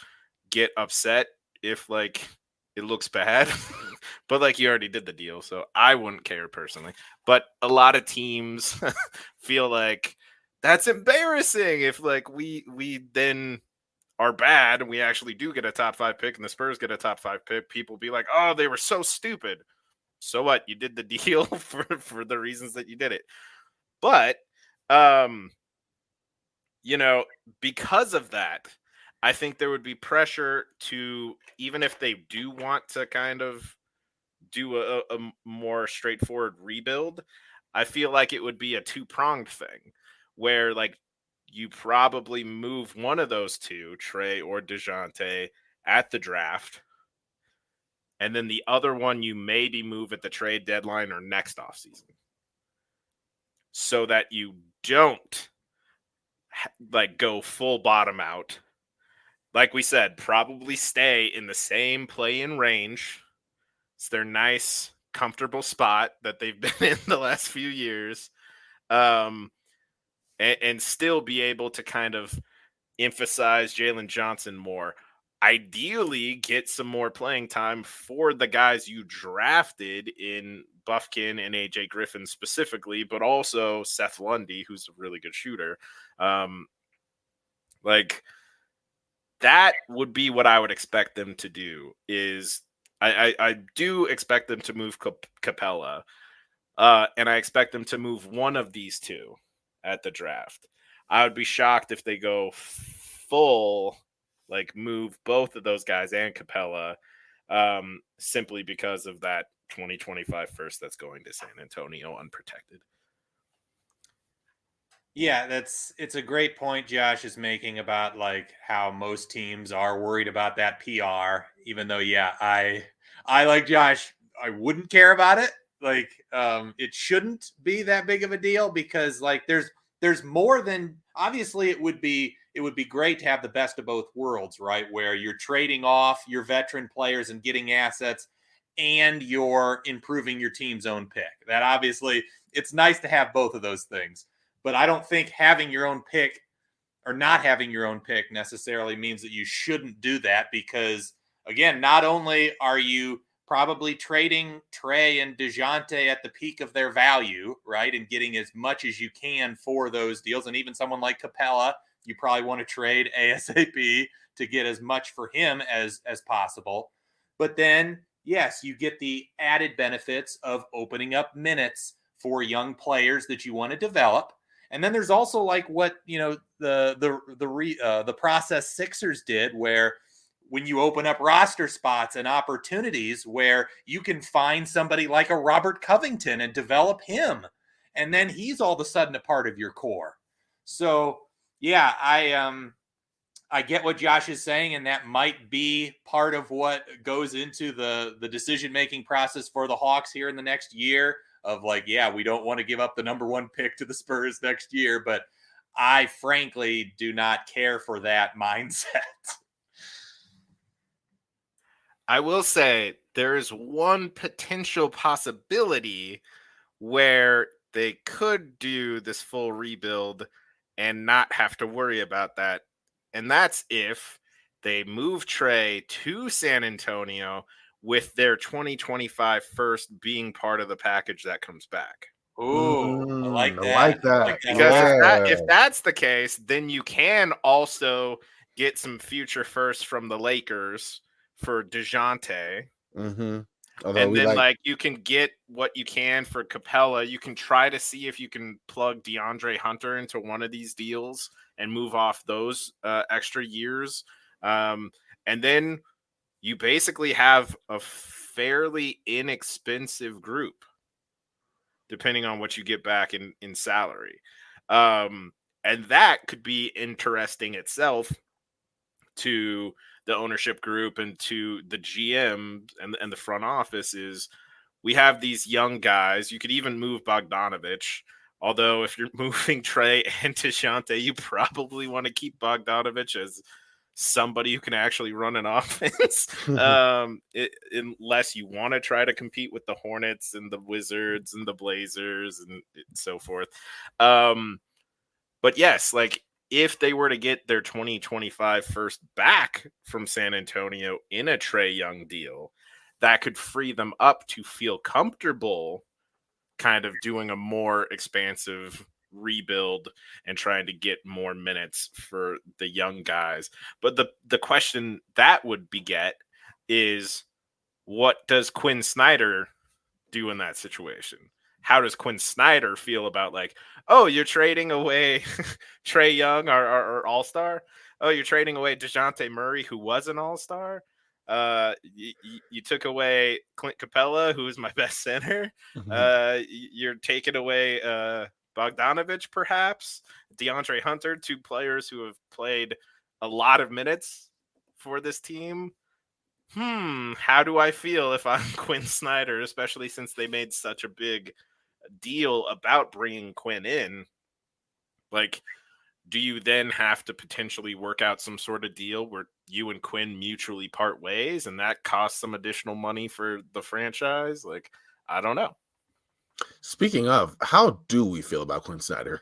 get upset if like it looks bad. But like you already did the deal, so I wouldn't care personally. But a lot of teams feel like that's embarrassing if like we then are bad and we actually do get a top 5 pick and the Spurs get a top 5 pick. People be like, oh, they were so stupid. So what? You did the deal for the reasons that you did it. But because of that, I think there would be pressure to, even if they do want to kind of do a more straightforward rebuild, I feel like it would be a 2-pronged thing where like you probably move one of those two, Trae or DeJounte, at the draft. And then the other one you maybe move at the trade deadline or next offseason. So that you don't like go full bottom out. Like we said, probably stay in the same play-in range. It's their nice, comfortable spot that they've been in the last few years. And still be able to kind of emphasize Jalen Johnson more. Ideally, get some more playing time for the guys you drafted in Buffkin and AJ Griffin specifically, but also Seth Lundy, who's a really good shooter. Like that would be what I would expect them to do. Is I do expect them to move Capella, and I expect them to move one of these two at the draft. I would be shocked if they go full, like move both of those guys and Capella, simply because of that 2025 first that's going to San Antonio unprotected. Yeah, it's a great point Josh is making about like how most teams are worried about that PR, even though, yeah, I like Josh, I wouldn't care about it. Like, it shouldn't be that big of a deal because like there's more than, obviously it would be great to have the best of both worlds, right? Where you're trading off your veteran players and getting assets and you're improving your team's own pick. That obviously, it's nice to have both of those things. But I don't think having your own pick or not having your own pick necessarily means that you shouldn't do that because, again, not only are you probably trading Trae and DeJounte at the peak of their value, right, and getting as much as you can for those deals, and even someone like Capella, you probably want to trade ASAP to get as much for him as possible. But then, yes, you get the added benefits of opening up minutes for young players that you want to develop. And then there's also like what, the process Sixers did, where when you open up roster spots and opportunities where you can find somebody like a Robert Covington and develop him. And then he's all of a sudden a part of your core. So yeah, I get what Josh is saying, and that might be part of what goes into the decision-making process for the Hawks here in the next year. Of like, yeah, we don't want to give up the number 1 pick to the Spurs next year, but I frankly do not care for that mindset. I will say there is one potential possibility where they could do this full rebuild and not have to worry about that. And that's if they move Trey to San Antonio with their 2025 first being part of the package that comes back. Ooh, I like I that. like that. I like that. Because if Yeah. that's the case, then you can also get some future firsts from the Lakers for DeJounte. Mm-hmm. Although And we then like, you can get what you can for Capella. You can try to see if you can plug DeAndre Hunter into one of these deals and move off those extra years. And then you basically have a fairly inexpensive group, depending on what you get back in salary. And that could be interesting itself to the ownership group and to the GM and the front office. Is we have these young guys. You could even move Bogdanovich. Although if you're moving Trey and DeJounte, you probably want to keep Bogdanovich as somebody who can actually run an offense, unless you want to try to compete with the Hornets and the Wizards and the Blazers and so forth. But yes, if they were to get their 2025 first back from San Antonio in a Trae Young deal, that could free them up to feel comfortable kind of doing a more expansive rebuild and trying to get more minutes for the young guys. But the question that would beget is, what does Quinn Snyder do in that situation? How does Quinn Snyder feel about oh, you're trading away Trae Young, our all-star? Oh, you're trading away DeJounte Murray, who was an all-star? You took away Clint Capella, who is my best center. You're taking away Bogdanovich, perhaps. DeAndre Hunter, two players who have played a lot of minutes for this team. How do I feel if I'm Quinn Snyder, especially since they made such a big deal about bringing Quinn in? Do you then have to potentially work out some sort of deal where you and Quinn mutually part ways and that costs some additional money for the franchise? I don't know. Speaking of, how do we feel about Quinn Snyder?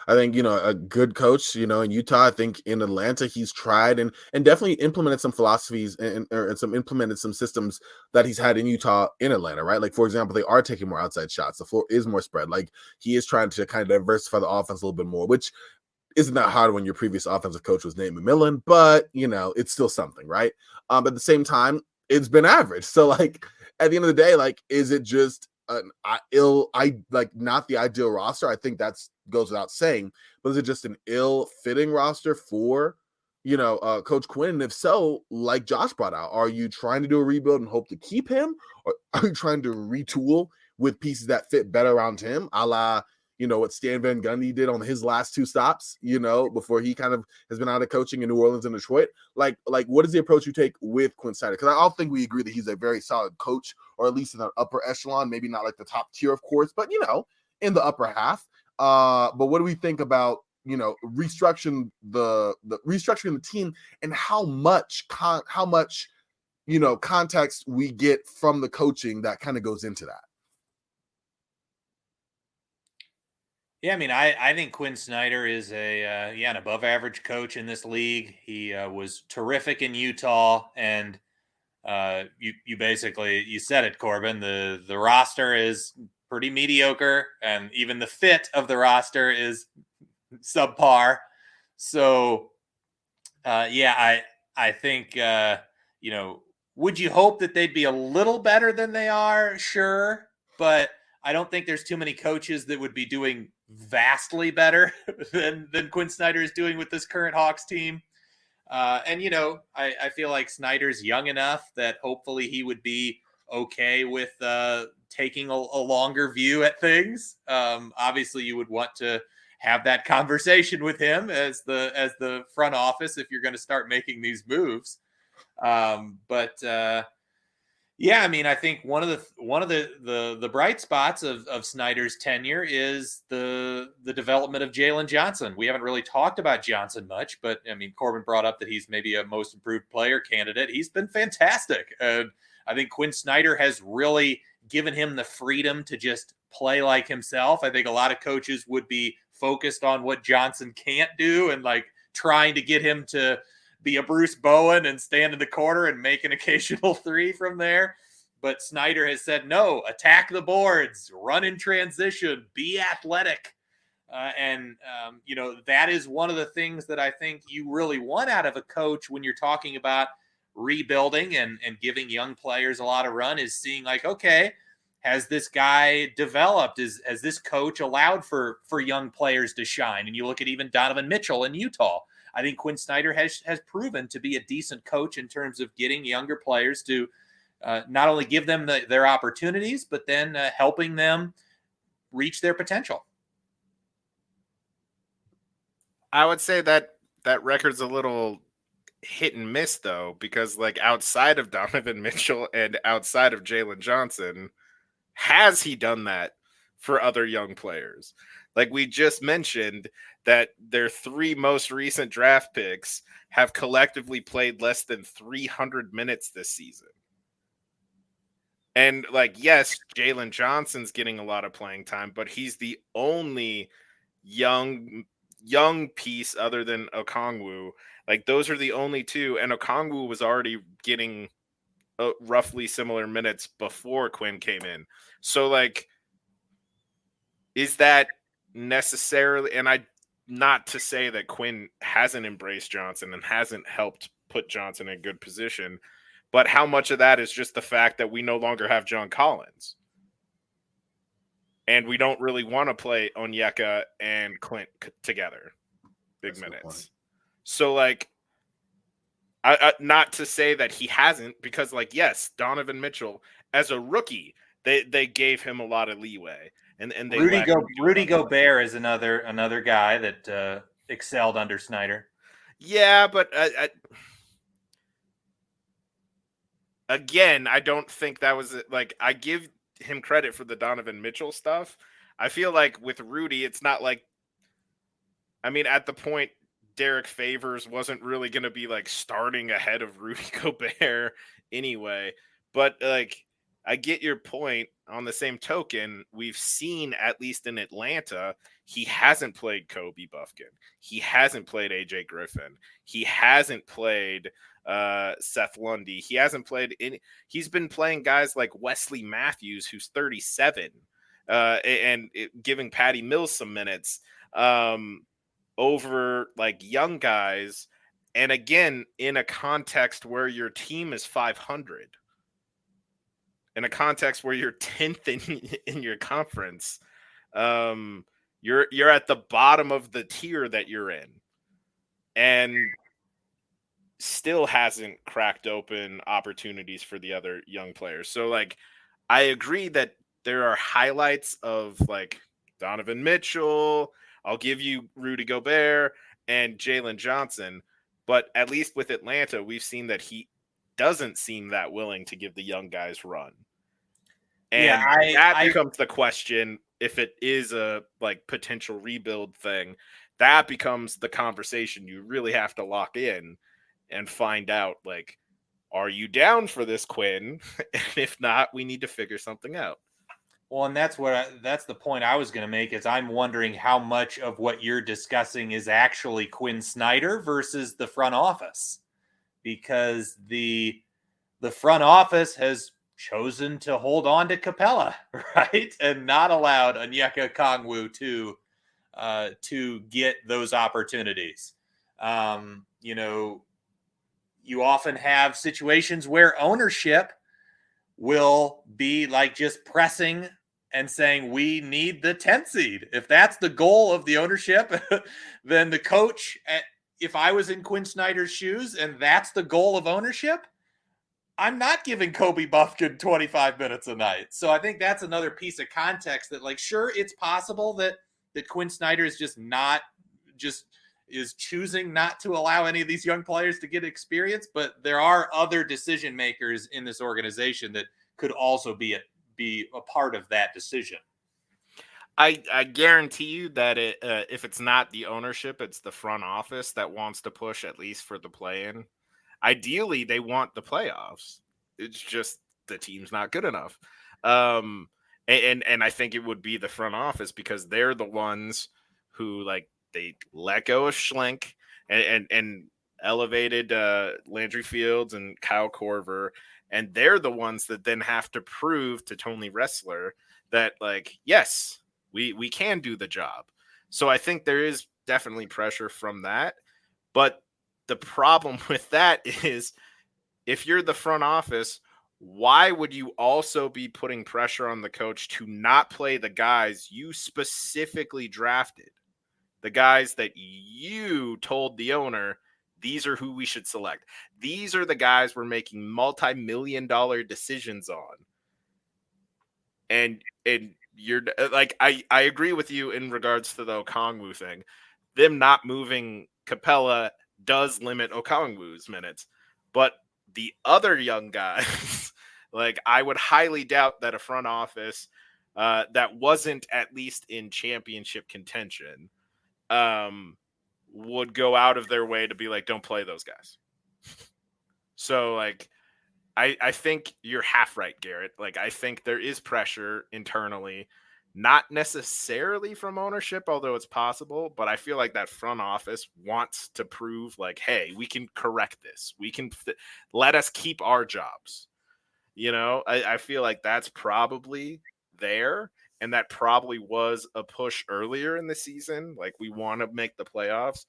I think, a good coach, in Utah. I think in Atlanta, he's tried and definitely implemented some philosophies and implemented some systems that he's had in Utah in Atlanta, right? Like, for example, they are taking more outside shots. The floor is more spread. He is trying to kind of diversify the offense a little bit more, which isn't that hard when your previous offensive coach was Nate McMillan, but it's still something, right? At the same time, it's been average. So at the end of the day, is it just not the ideal roster? I think that's goes without saying, but is it just an ill-fitting roster for Coach Quinn? And if so, like Josh brought out, are you trying to do a rebuild and hope to keep him, or are you trying to retool with pieces that fit better around him, a la what Stan Van Gundy did on his last two stops, before he kind of has been out of coaching in New Orleans and Detroit? What is the approach you take with Quinn Snyder? Because I all think we agree that he's a very solid coach, or at least in the upper echelon, maybe not like the top tier, of course, but in the upper half. But what do we think about restructuring the team, and how much context we get from the coaching that kind of goes into that? Yeah, I mean, I think Quinn Snyder is an above average coach in this league. He was terrific in Utah, and you basically, you said it, Corbin. The roster is pretty mediocre, and even the fit of the roster is subpar. So, I think would you hope that they'd be a little better than they are? Sure, but I don't think there's too many coaches that would be doing vastly better than Quinn Snyder is doing with this current Hawks team. I feel like Snyder's young enough that hopefully he would be okay with taking a longer view at things. Obviously, you would want to have that conversation with him as the front office if you're going to start making these moves. Yeah, I mean, I think one of the bright spots of Snyder's tenure is the development of Jalen Johnson. We haven't really talked about Johnson much, but I mean, Corbin brought up that he's maybe a most improved player candidate. He's been fantastic. I think Quinn Snyder has really given him the freedom to just play like himself. I think a lot of coaches would be focused on what Johnson can't do and trying to get him to be a Bruce Bowen and stand in the corner and make an occasional three from there. But Snyder has said, no, attack the boards, run in transition, be athletic. That is one of the things that I think you really want out of a coach when you're talking about rebuilding and giving young players a lot of run, is seeing like, okay, has this guy developed? Has this coach allowed for young players to shine? And you look at even Donovan Mitchell in Utah. I think Quinn Snyder has proven to be a decent coach in terms of getting younger players to not only give them their opportunities, but then helping them reach their potential. I would say that record's a little hit and miss, though, because like outside of Donovan Mitchell and outside of Jalen Johnson, has he done that for other young players? Like we just mentioned that their 3 most recent draft picks have collectively played less than 300 minutes this season. And like, yes, Jalen Johnson's getting a lot of playing time, but he's the only young piece other than Okongwu. Like those are the only 2, and Okongwu was already getting roughly similar minutes before Quinn came in. So like, is that necessarily, and not to say that Quinn hasn't embraced Johnson and hasn't helped put Johnson in a good position, but how much of that is just the fact that we no longer have John Collins? And we don't really want to play Onyeka and Clint together, big minutes. So, like, I not to say that he hasn't, because, like, yes, Donovan Mitchell as a rookie, they gave him a lot of leeway, and they Rudy Gobert is another guy that excelled under Snyder. Yeah, but again, I don't think that was like, I give him credit for the Donovan Mitchell stuff. I feel like with Rudy, it's not like, I mean, at the point, Derek Favors wasn't really going to be like starting ahead of Rudy Gobert anyway. But like, I get your point. On the same token, we've seen, at least in Atlanta, he hasn't played Kobe Buffkin. He hasn't played AJ Griffin. He hasn't played Seth Lundy. He hasn't played any. He's been playing guys like Wesley Matthews, who's 37, and giving Patty Mills some minutes over like young guys. And again, in a context where your team is 500, in a context where you're 10th in your conference, you're at the bottom of the tier that you're in, and still hasn't cracked open opportunities for the other young players. So like, I agree that there are highlights of like Donovan Mitchell. I'll give you Rudy Gobert and Jalen Johnson, but at least with Atlanta, we've seen that he doesn't seem that willing to give the young guys run. And that becomes the question. If it is a like potential rebuild thing, that becomes the conversation you really have to lock in and find out, like, are you down for this, Quinn? And if not, we need to figure something out. Well, and that's the point I was going to make, is I'm wondering how much of what you're discussing is actually Quinn Snyder versus the front office, because the front office has chosen to hold on to Capella, right, and not allowed Onyeka Okongwu to get those opportunities. You often have situations where ownership will be like just pressing and saying, we need the 10th seed. If that's the goal of the ownership, then the coach, if I was in Quinn Snyder's shoes and that's the goal of ownership, I'm not giving Kobe Buffkin 25 minutes a night. So I think that's another piece of context that, like, sure, it's possible that Quinn Snyder is is choosing not to allow any of these young players to get experience, but there are other decision makers in this organization that could also be a part of that decision. I guarantee you that if it's not the ownership, it's the front office that wants to push at least for the play-in. Ideally, they want the playoffs. It's just the team's not good enough. And I think it would be the front office, because they're the ones who, like, they let go of Schlink. And elevated Landry Fields and Kyle Korver, and they're the ones that then have to prove to Tony Ressler that, like, yes, we can do the job. So I think there is definitely pressure from that. But the problem with that is, if you're the front office, why would you also be putting pressure on the coach to not play the guys you specifically drafted? The guys that you told the owner, these are who we should select. These are the guys we're making multi-million-dollar decisions on. And you're like, I agree with you in regards to the Okongwu thing. Them not moving Capella does limit Okongwu's minutes. But the other young guys, like, I would highly doubt that a front office that wasn't at least in championship contention would go out of their way to be like, don't play those guys. So, like, I think you're half right, Garrett. Like, I think there is pressure internally, not necessarily from ownership, although it's possible, but I feel like that front office wants to prove, like, hey, we can correct this. We can let us keep our jobs. You know, I feel like that's probably there. And that probably was a push earlier in the season. Like, we want to make the playoffs.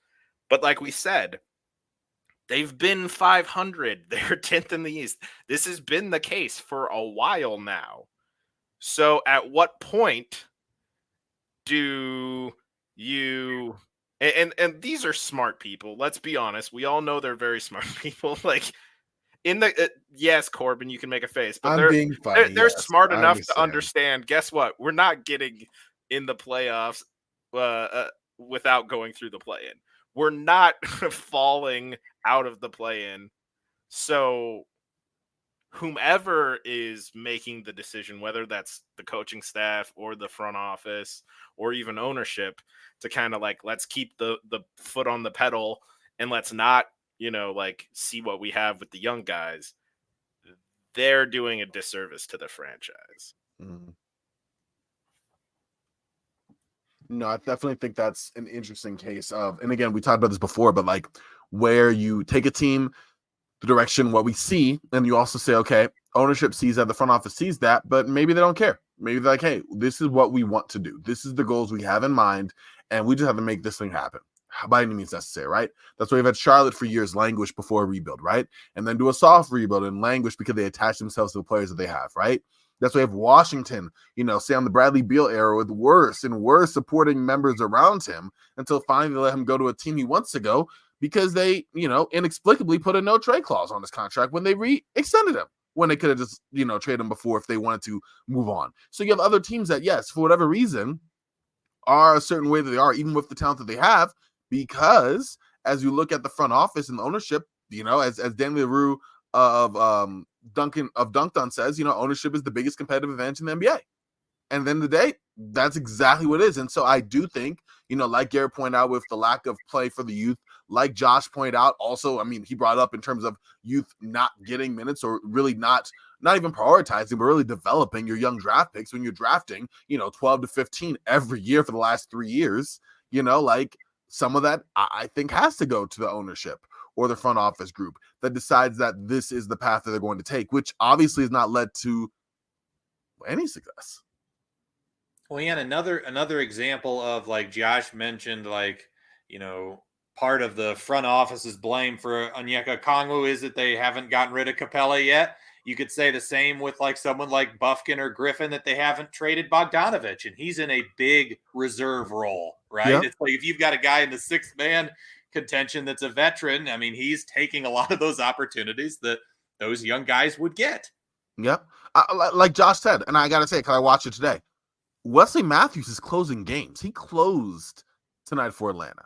But like we said, they've been 500. They're 10th in the East. This has been the case for a while now. So at what point do you and these are smart people. Let's be honest. We all know they're very smart people. Like, in the yes, Corbin, you can make a face, but I'm being funny. they're Yes, smart I enough to understand. understand. Guess what? We're not getting in the playoffs without going through the play-in. We're not falling out of the play-in. So whomever is making the decision, whether that's the coaching staff or the front office or even ownership, to kind of like, let's keep the foot on the pedal and let's not, you know, like, see what we have with the young guys, they're doing a disservice to the franchise. Mm. No, I definitely think that's an interesting case of, and again, we talked about this before, but like, where you take a team, the direction, what we see, and you also say, okay, ownership sees that, the front office sees that, but maybe they don't care. Maybe they're like, hey, this is what we want to do. This is the goals we have in mind, and we just have to make this thing happen by any means necessary, right? That's why we've had Charlotte for years languish before a rebuild, right? And then do a soft rebuild and languish because they attach themselves to the players that they have, right? That's why we have Washington, you know, say on the Bradley Beal era, with worse and worse supporting members around him, until finally they let him go to a team he wants to go, because they, you know, inexplicably put a no trade clause on his contract when they re-extended him, when they could have just, you know, traded him before if they wanted to move on. So you have other teams that, yes, for whatever reason, are a certain way that they are, even with the talent that they have, because as you look at the front office and the ownership, you know, as Danny LaRue of Dunked On says, you know, ownership is the biggest competitive advantage in the NBA. And then the day, that's exactly what it is. And so I do think, you know, like Garrett pointed out with the lack of play for the youth, like Josh pointed out also, I mean, he brought up in terms of youth not getting minutes, or really not even prioritizing, but really developing your young draft picks when you're drafting, you know, 12 to 15 every year for the last 3 years. You know, like, some of that I think has to go to the ownership or the front office group that decides that this is the path that they're going to take, which obviously has not led to any success. Well, yeah, another example of, like Josh mentioned, like, you know, part of the front office's blame for Onyeka Okongwu is that they haven't gotten rid of Capella yet. You could say the same with like someone like Bufkin or Griffin, that they haven't traded Bogdanovich, and he's in a big reserve role, right? Yeah. It's like, if you've got a guy in the sixth man contention that's a veteran, I mean, he's taking a lot of those opportunities that those young guys would get. Yeah. Like Josh said, and I got to say, because I watched it today, Wesley Matthews is closing games. He closed tonight for Atlanta.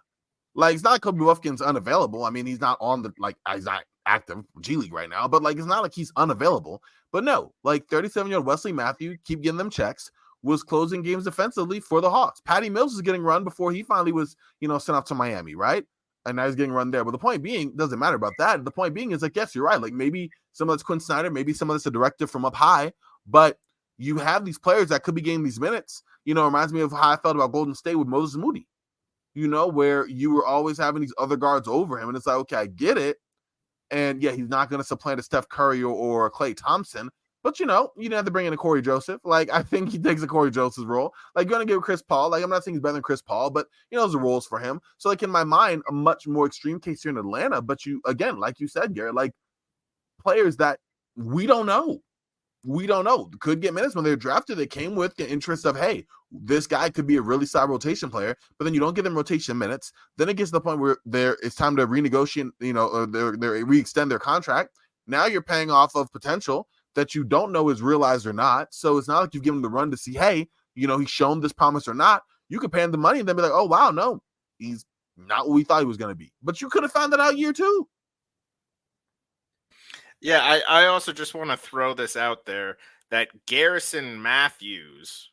Like, it's not like Kobe Bufkin's unavailable. I mean, he's not on the, like, he's not active G League right now, but like, it's not like he's unavailable. But no, like, 37-year-old Wesley Matthews, keep getting them checks, was closing games defensively for the Hawks. Patty Mills is getting run before he finally was, you know, sent off to Miami, right? And now he's getting run there. But the point being, doesn't matter about that. The point being is, like, yes, you're right. Like, maybe some of it's Quinn Snyder, maybe some of it's a directive from up high, but you have these players that could be getting these minutes. You know, it reminds me of how I felt about Golden State with Moses Moody. where you were always having these other guards over him. And it's like, okay, I get it. And yeah, he's not going to supplant a Steph Curry or Klay Thompson. But, you didn't have to bring in a Corey Joseph. Like, I think he takes a Corey Joseph's role. Like, you're going to give Chris Paul. Like, I'm not saying he's better than Chris Paul, but, there's the roles for him. So, like, in my mind, a much more extreme case here in Atlanta. But again, like you said, Garrett, like, players that we don't know. We don't know. Could get minutes when they're drafted. They came with the interest of, hey, this guy could be a really solid rotation player, but then you don't give them rotation minutes. Then it gets to the point where it's time to renegotiate, or they re-extend their contract. Now you're paying off of potential that you don't know is realized or not. So it's not like you've given him the run to see, hey, he's shown this promise or not. You could pay him the money and then be like, oh, wow, no, he's not what we thought he was going to be. But you could have found that out year two. Yeah, I also just want to throw this out there that Garrison Matthews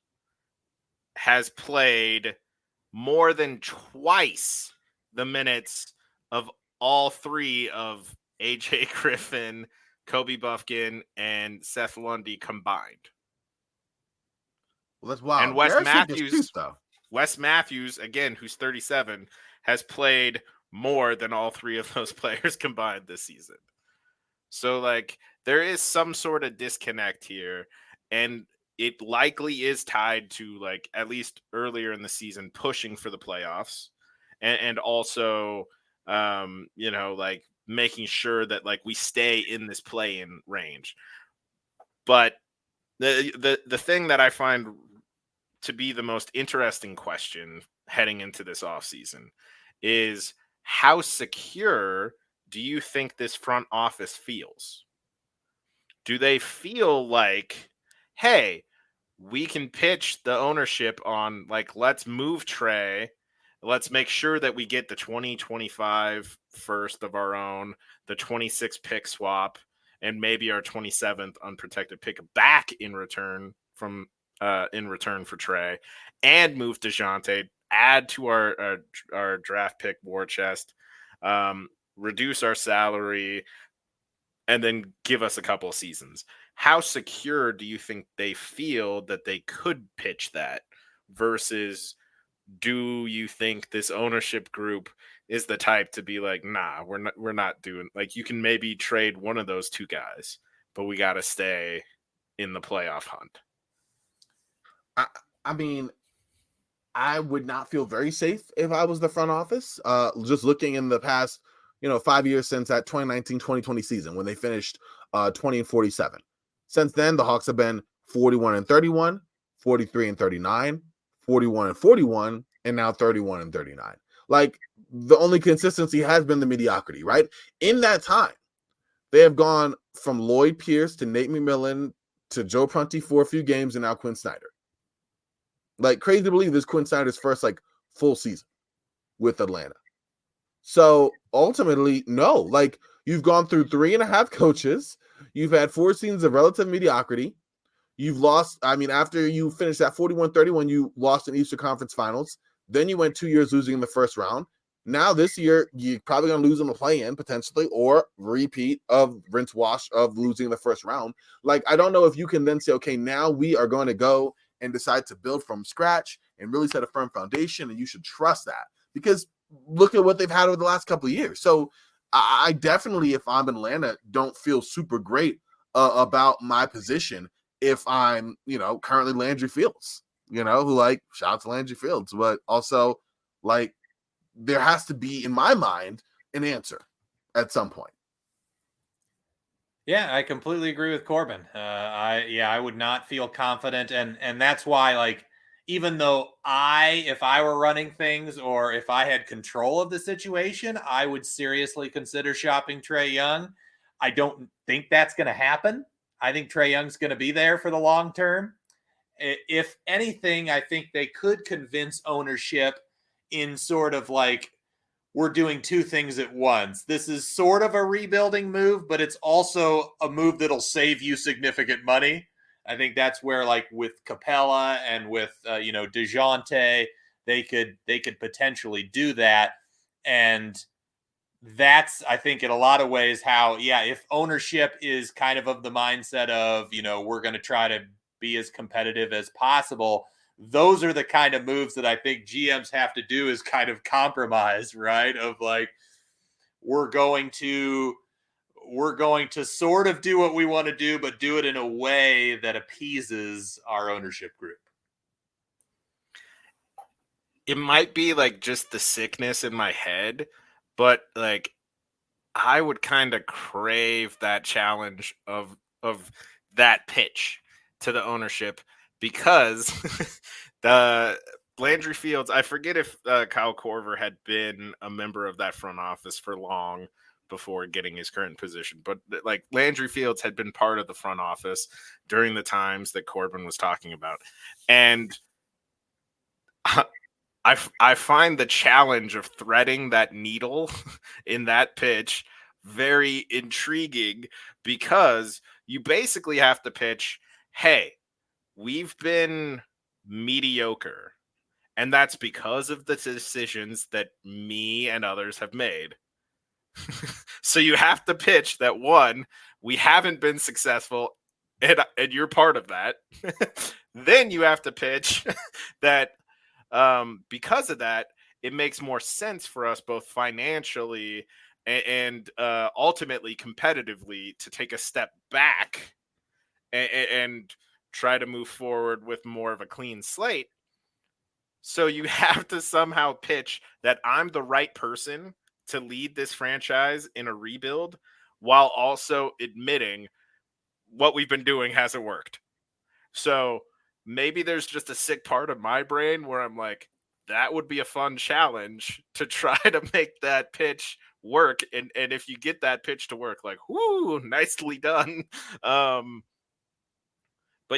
has played more than twice the minutes of all three of AJ Griffin, Kobe Buffkin, and Seth Lundy combined. Well, that's wild. And Wes Matthews, again, who's 37, has played more than all three of those players combined this season. So, like, there is some sort of disconnect here, and it likely is tied to, like, at least earlier in the season, pushing for the playoffs, and also, like, making sure that, like, we stay in this play-in range. But the thing that I find to be the most interesting question heading into this offseason is how secure do you think this front office feels? Do they feel like, hey, we can pitch the ownership on, like, let's move Trey. Let's make sure that we get the 2025 first of our own, the 26 pick swap, and maybe our 27th unprotected pick back in return for Trey, and move DeJounte, add to our draft pick war chest, reduce our salary, and then give us a couple of seasons. How secure do you think they feel that they could pitch that versus do you think this ownership group is the type to be like, nah, we're not doing, like, you can maybe trade one of those two guys, but we got to stay in the playoff hunt? I mean, I would not feel very safe if I was the front office. Just looking in the past, 5 years since that 2019-2020 season when they finished 20-47. Since then, the Hawks have been 41-31, 43-39, 41-41, and now 31-39. Like, the only consistency has been the mediocrity, right? In that time, they have gone from Lloyd Pierce to Nate McMillan to Joe Prunty for a few games and now Quinn Snyder. Like, crazy to believe this Quinn Snyder's first, like, full season with Atlanta. So ultimately, no, like, you've gone through 3.5 coaches. You've had 4 seasons of relative mediocrity. You've lost. I mean, after you finished that 41-31, you lost in Eastern Conference Finals. Then you went 2 years losing in the first round. Now this year, you're probably going to lose in the play-in potentially, or repeat of rinse wash of losing the first round. Like, I don't know if you can then say, okay, now we are going to go and decide to build from scratch and really set a firm foundation, and you should trust that, because look at what they've had over the last couple of years. So I definitely, if I'm in Atlanta, don't feel super great about my position if I'm, currently Landry Fields, who, like, shout out to Landry Fields, but also, like, there has to be, in my mind, an answer at some point. Yeah, I completely agree with Corbin. I would not feel confident, and that's why, like, even though if I were running things or if I had control of the situation, I would seriously consider shopping Trae Young. I don't think that's going to happen. I think Trae Young's going to be there for the long term. If anything, I think they could convince ownership in sort of like, we're doing two things at once. This is sort of a rebuilding move, but it's also a move that'll save you significant money. I think that's where, like, with Capella and with DeJounte, they could potentially do that. And that's, I think, in a lot of ways how, if ownership is kind of the mindset of, we're going to try to be as competitive as possible, those are the kind of moves that I think GMs have to do, is kind of compromise, right? Of like, we're going to sort of do what we want to do, but do it in a way that appeases our ownership group. It might be like just the sickness in my head, but like I would kind of crave that challenge of that pitch to the ownership, because the Landry Fields, I forget if Kyle Korver had been a member of that front office for long before getting his current position, but like Landry Fields had been part of the front office during the times that Corbin was talking about. And I find the challenge of threading that needle in that pitch very intriguing, because you basically have to pitch, hey, we've been mediocre, and that's because of the decisions that me and others have made. So you have to pitch that, one, we haven't been successful, and you're part of that. Then you have to pitch that because of that, it makes more sense for us both financially and ultimately competitively to take a step back and try to move forward with more of a clean slate. So you have to somehow pitch that I'm the right person to lead this franchise in a rebuild, while also admitting what we've been doing hasn't worked. So maybe there's just a sick part of my brain where I'm like, that would be a fun challenge to try to make that pitch work. And if you get that pitch to work, like, whoo, nicely done. But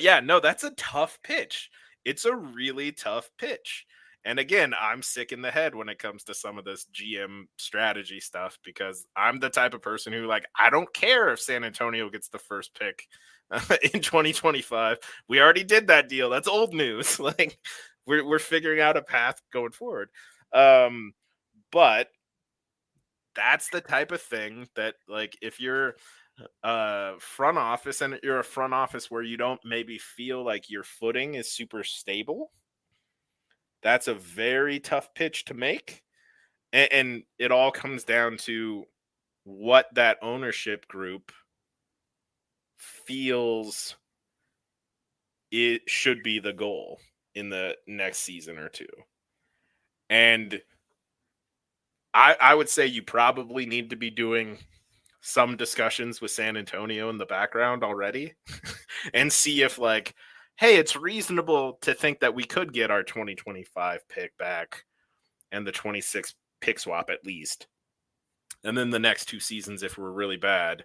yeah, no, that's a tough pitch. It's a really tough pitch. And again, I'm sick in the head when it comes to some of this GM strategy stuff, because I'm the type of person who, like, I don't care if San Antonio gets the first pick in 2025. We already did that deal. That's old news. Like, we're figuring out a path going forward. But that's the type of thing that, like, if you're front office and you're a front office where you don't maybe feel like your footing is super stable, that's a very tough pitch to make. And it all comes down to what that ownership group feels it should be the goal in the next season or two. And I would say you probably need to be doing some discussions with San Antonio in the background already and see if, like, hey, it's reasonable to think that we could get our 2025 pick back and the 26 pick swap at least. And then the next two seasons, if we're really bad,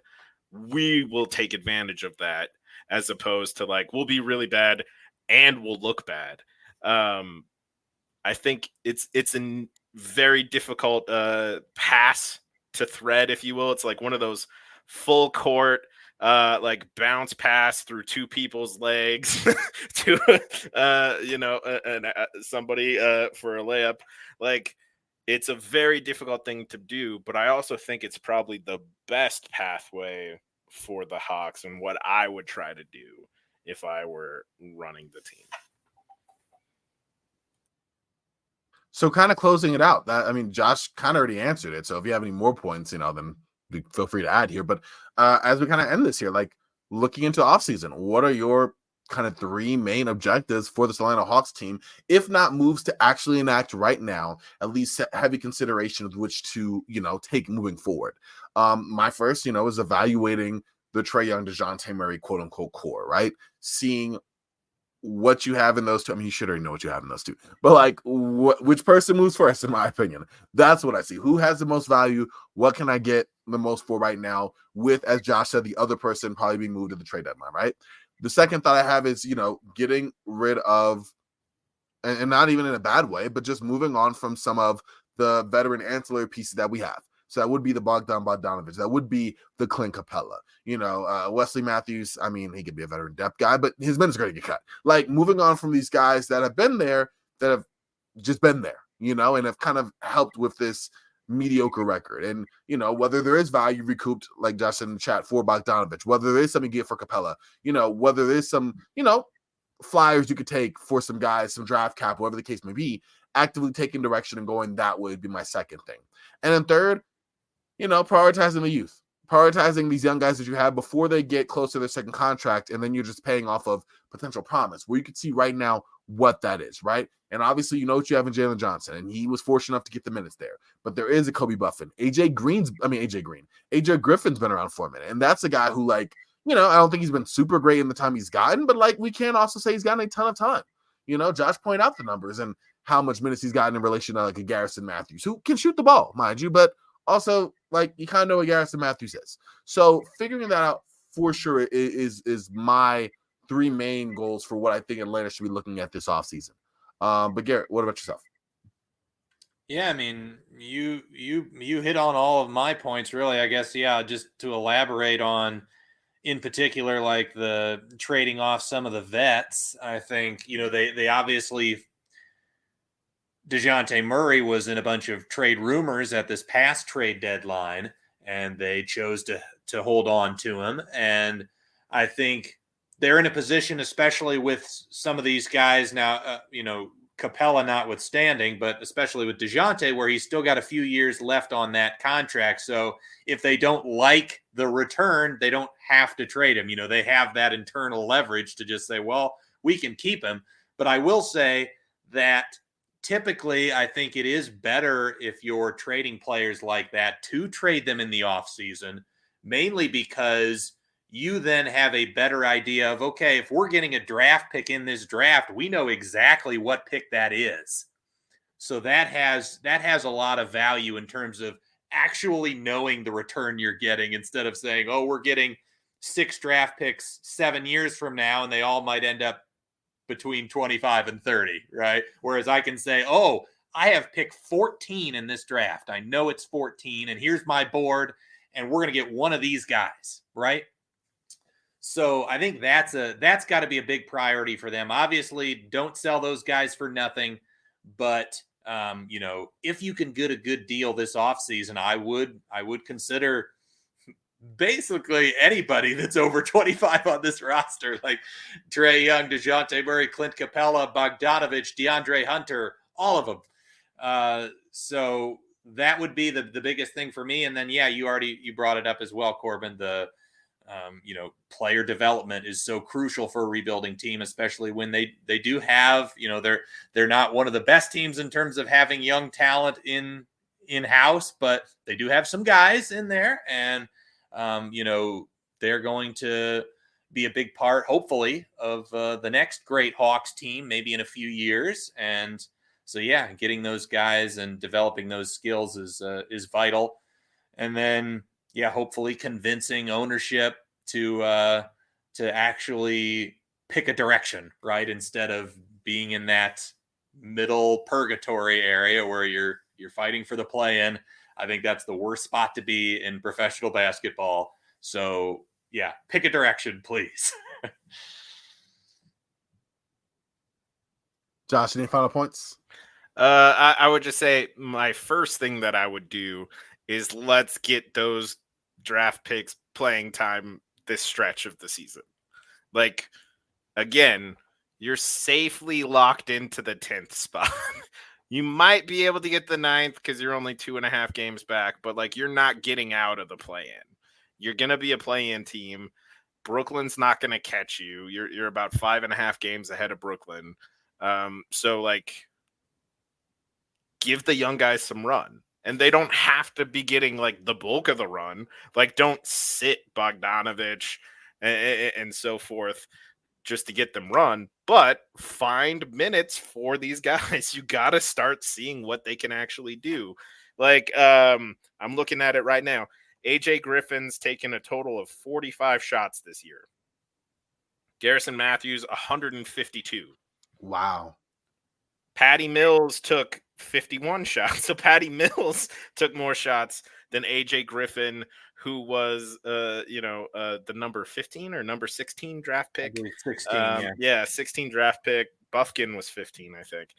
we will take advantage of that, as opposed to, like, we'll be really bad and we'll look bad. I think it's a very difficult pass to thread, if you will. It's like one of those full court like bounce pass through two people's legs to somebody for a layup. Like, it's a very difficult thing to do, but I also think it's probably the best pathway for the Hawks and what I would try to do if I were running the team. So kind of closing it out, Josh kind of already answered it. So if you have any more points, then feel free to add here. But as we kind of end this here, like, looking into offseason, what are your kind of three main objectives for the Atlanta Hawks team, if not moves to actually enact right now, at least heavy consideration of which to, take moving forward? My first, is evaluating the Trae Young, DeJounte Murray, quote unquote core, right? Seeing what you have in those two. I mean, you should already know what you have in those two, but like, which person moves first, in my opinion? That's what I see. Who has the most value? What can I get the most for right now? With, as Josh said, the other person probably being moved to the trade deadline, right? The second thought I have is, getting rid of, and not even in a bad way, but just moving on from some of the veteran ancillary pieces that we have. So that would be the Bogdan Bogdanovic. That would be the Clint Capella. Wesley Matthews, I mean, he could be a veteran depth guy, but his minutes are going to get cut. Like, moving on from these guys that have been there, that have just been there, and have kind of helped with this mediocre record. And, whether there is value recouped, like Josh said in the chat, for Bogdanovic, whether there is something you get for Capella, whether there's some, flyers you could take for some guys, some draft cap, whatever the case may be, actively taking direction and going that would be my second thing. And then third, prioritizing the youth, prioritizing these young guys that you have before they get close to their second contract, and then you're just paying off of potential promise, where you can see right now what that is, right? And obviously, you know what you have in Jalen Johnson, and he was fortunate enough to get the minutes there. But there is a Kobe Buffin. AJ Griffin's been around for a minute, and that's a guy who, I don't think he's been super great in the time he's gotten, but we can't also say he's gotten a ton of time. Josh pointed out the numbers and how much minutes he's gotten in relation to a Garrison Matthews, who can shoot the ball, mind you, but also, you kind of know what Garrison Matthews is. So figuring that out for sure is my three main goals for what I think Atlanta should be looking at this offseason. But Garrett, what about yourself? Yeah, I mean, you hit on all of my points, really. I guess, just to elaborate on, in particular, the trading off some of the vets. I think, they obviously, DeJounte Murray was in a bunch of trade rumors at this past trade deadline, and they chose to hold on to him. And I think they're in a position, especially with some of these guys now, Capella notwithstanding, but especially with DeJounte, where he's still got a few years left on that contract. So if they don't like the return, they don't have to trade him. They have that internal leverage to just say, well, we can keep him. But I will say that typically, I think it is better if you're trading players like that to trade them in the offseason, mainly because you then have a better idea of, okay, if we're getting a draft pick in this draft, we know exactly what pick that is. So that has a lot of value in terms of actually knowing the return you're getting, instead of saying, oh, we're getting 6 draft picks 7 years from now, and they all might end up between 25 and 30, right? Whereas I can say, oh, I have pick 14 in this draft. I know it's 14, and here's my board, and we're going to get one of these guys, right? So I think that's got to be a big priority for them. Obviously, don't sell those guys for nothing, but if you can get a good deal this offseason, I would consider basically anybody that's over 25 on this roster, like Trae Young, DeJounte Murray, Clint Capella, Bogdanovich, DeAndre Hunter, all of them. So that would be the biggest thing for me. And then, you brought it up as well, Corbin. The player development is so crucial for a rebuilding team, especially when they do have, they're not one of the best teams in terms of having young talent in-house, but they do have some guys in there, and they're going to be a big part, hopefully, of the next great Hawks team, maybe in a few years. And so, getting those guys and developing those skills is vital. And then, hopefully convincing ownership to actually pick a direction, right? Instead of being in that middle purgatory area where you're fighting for the play-in. I think that's the worst spot to be in professional basketball. So, pick a direction, please. Josh, any final points? I would just say my first thing that I would do is let's get those draft picks playing time this stretch of the season. Again, you're safely locked into the 10th spot. You might be able to get the 9th because you're only 2.5 games back, but you're not getting out of the play-in. You're going to be a play-in team. Brooklyn's not going to catch you. You're about 5.5 games ahead of Brooklyn. So give the young guys some run. And they don't have to be getting the bulk of the run. Don't sit Bogdanovich and so forth just to get them run, but find minutes for these guys. You got to start seeing what they can actually do. I'm looking at it right now. AJ Griffin's taken a total of 45 shots this year. Garrison Matthews, 152. Wow. Patty Mills took 51 shots. So Patty Mills took more shots than AJ Griffin, who was the number 15 or number 16 draft pick. 16, 16 draft pick. Bufkin was 15, I think.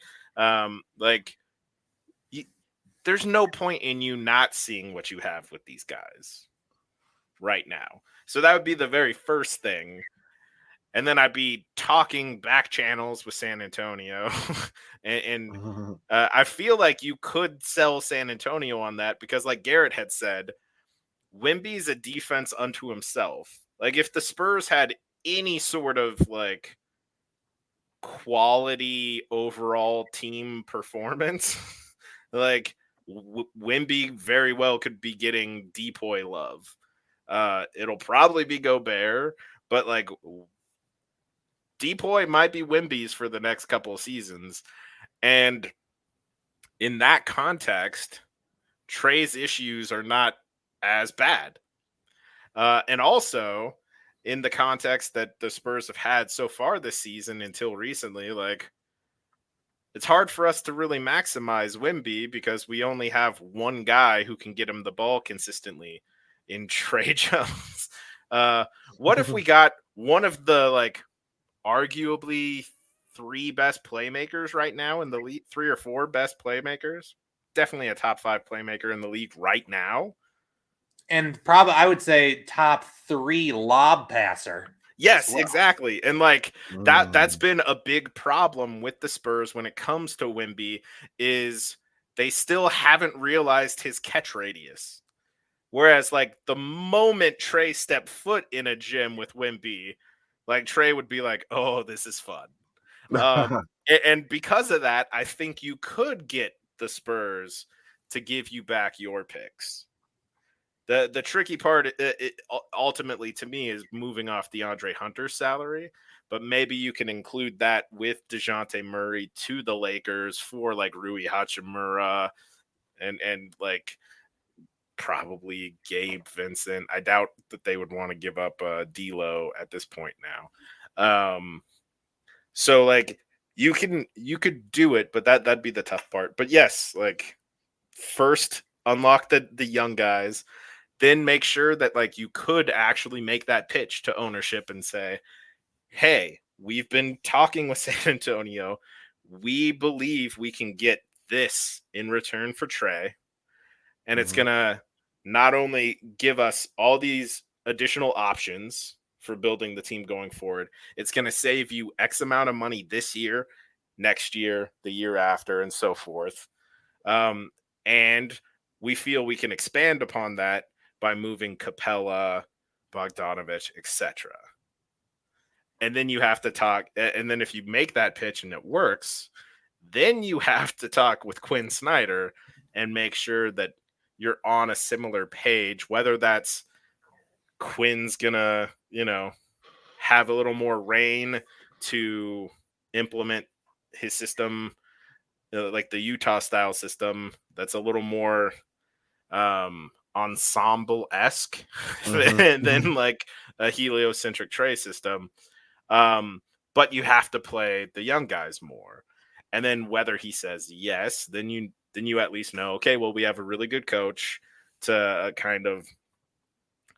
There's no point in you not seeing what you have with these guys right now. So that would be the very first thing. and then I'd be talking back channels with San Antonio. and I feel like you could sell San Antonio on that because, like Garrett had said, Wemby's a defense unto himself. Like, if the Spurs had any sort of like quality overall team performance, like Wemby very well could be getting Depoy love. It'll probably be Gobert, but like Depoy might be Wemby's for the next couple of seasons. And in that context, Trey's issues are not as bad. And also, in the context that the Spurs have had so far this season until recently, like, it's hard for us to really maximize Wemby because we only have one guy who can get him the ball consistently in Trey Jones. What if we got one of the, like, arguably three best playmakers right now in the league, 3 or 4 best playmakers? Definitely a top 5 playmaker in the league right now. And probably, I would say, top 3 lob passer. Yes, exactly. And like that's been a big problem with the Spurs when it comes to Wemby, is they still haven't realized his catch radius. Whereas like the moment Trey stepped foot in a gym with Wemby, like Trey would be like, "Oh, this is fun." And because of that, I think you could get the Spurs to give you back your picks. The tricky part ultimately to me is moving off DeAndre Hunter's salary, but maybe you can include that with DeJounte Murray to the Lakers for like Rui Hachimura and like probably Gabe Vincent. I doubt that they would want to give up D'Lo at this point now. So like you could do it, but that'd be the tough part. But yes, like first unlock the young guys. Then make sure that like you could actually make that pitch to ownership and say, hey, we've been talking with San Antonio. We believe we can get this in return for Trey. And it's going to not only give us all these additional options for building the team going forward, it's going to save you X amount of money this year, next year, the year after, and so forth. And we feel we can expand upon that by moving Capella, Bogdanovich, etc. And then you have to talk, and then if you make that pitch and it works, then you have to talk with Quinn Snyder and make sure that you're on a similar page, whether that's Quinn's gonna, have a little more reign to implement his system, like the Utah style system, that's a little more ensemble-esque than like a heliocentric Trey system. But you have to play the young guys more. And then whether he says yes, then you at least know, okay, well, we have a really good coach to kind of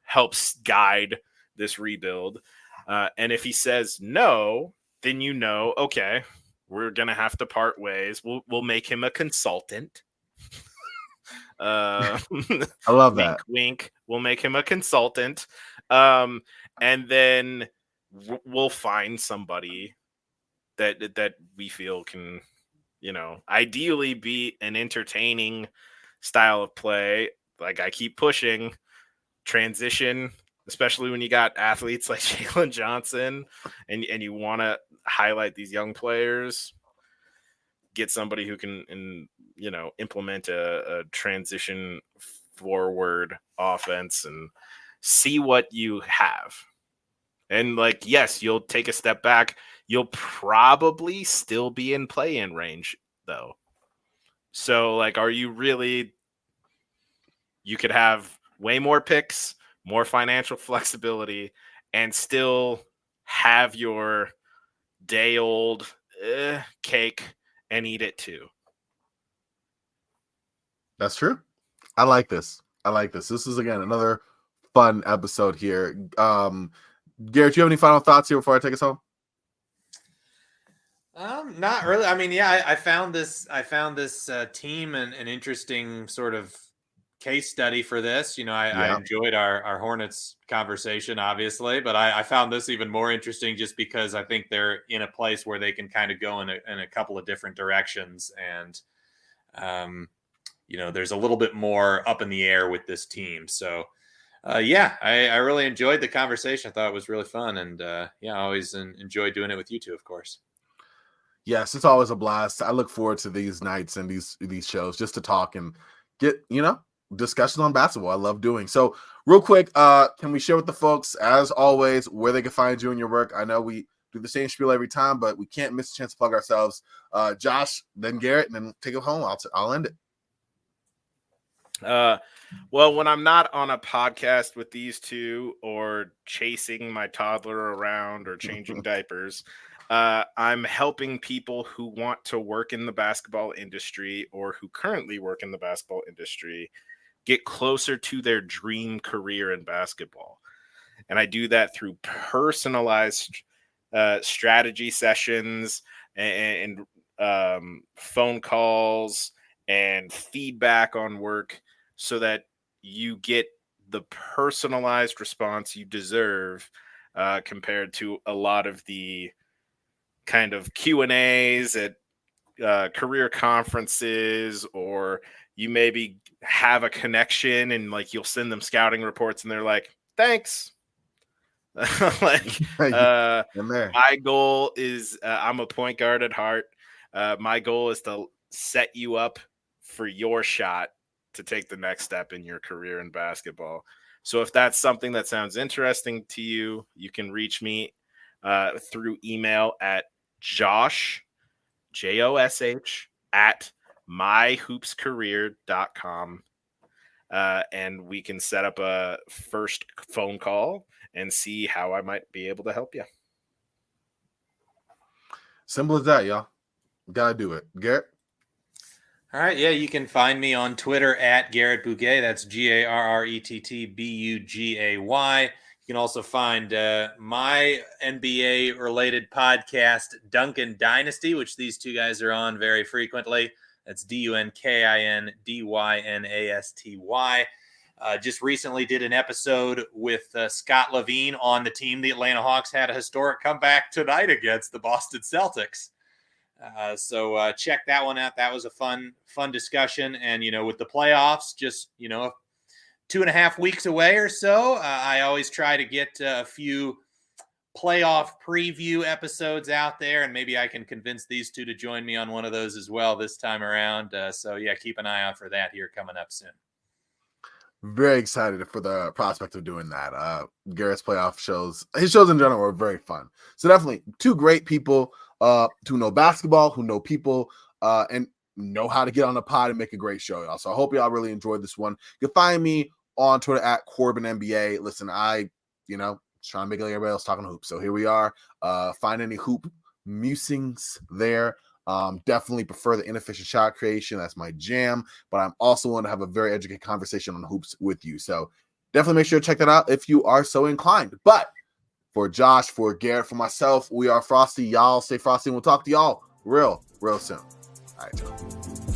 helps guide this rebuild. And if he says no, then okay, we're gonna have to part ways. We'll make him a consultant. I love wink, that. Wink. We'll make him a consultant, and then we'll find somebody that we feel can, ideally be an entertaining style of play. Like I keep pushing transition, especially when you got athletes like Jalen Johnson, and you want to highlight these young players. Get somebody who can, implement a transition forward offense and see what you have. And like, yes, you'll take a step back. You'll probably still be in play-in range though. So like, are you really, you could have way more picks, more financial flexibility, and still have your day old cake and eat it too. That's true. I like this. This is, again, another fun episode here. Garrett, do you have any final thoughts here before I take us home? Not really. I mean, yeah, I found this team an interesting sort of case study for this. I enjoyed our Hornets conversation, obviously, but I found this even more interesting just because I think they're in a place where they can kind of go in a couple of different directions. And, there's a little bit more up in the air with this team. So, I really enjoyed the conversation. I thought it was really fun. And, I always enjoy doing it with you two, of course. Yes, it's always a blast. I look forward to these nights and these shows just to talk and get, discussion on basketball. I love doing. So real quick, can we share with the folks, as always, where they can find you and your work? I know we do the same spiel every time, but we can't miss a chance to plug ourselves. Josh, then Garrett, and then take it home. I'll end it. Well, when I'm not on a podcast with these two or chasing my toddler around or changing diapers, I'm helping people who want to work in the basketball industry or who currently work in the basketball industry get closer to their dream career in basketball. And I do that through personalized strategy sessions and phone calls and feedback on work so that you get the personalized response you deserve compared to a lot of the kind of Q&As at career conferences, or you maybe have a connection and like you'll send them scouting reports and they're like, thanks. My goal is I'm a point guard at heart. My goal is to set you up for your shot to take the next step in your career in basketball. So if that's something that sounds interesting to you, you can reach me through email at Josh, Josh, at myhoopscareer.com. And we can set up a first phone call and see how I might be able to help you. Simple as that, y'all. Gotta do it. Garrett? All right. Yeah, you can find me on Twitter at Garrett Bugay. That's GarrettBugay. You can also find my NBA-related podcast, Duncan Dynasty, which these two guys are on very frequently. That's DUNKINDYNASTY. Just recently did an episode with Scott Levine on the team. The Atlanta Hawks had a historic comeback tonight against the Boston Celtics. So check that one out. That was a fun discussion. And, with the playoffs, just, 2.5 weeks away or so, I always try to get a few playoff preview episodes out there, and maybe I can convince these two to join me on one of those as well this time around. So yeah, keep an eye out for that here coming up soon. Very excited for the prospect of doing that. Garrett's playoff shows, his shows in general are very fun. So definitely two great people who know basketball, who know people, and know how to get on the pod and make a great show, y'all. So I hope y'all really enjoyed this one. You can find me on Twitter at Corbin NBA. Listen, I, trying to make it like everybody else talking hoops. So here we are. Find any hoop musings there. Definitely prefer the inefficient shot creation. That's my jam. But I'm also want to have a very educated conversation on hoops with you. So definitely make sure to check that out if you are so inclined. But for Josh, for Garrett, for myself, we are Frosty. Y'all stay frosty, and we'll talk to y'all real soon. All right, y'all.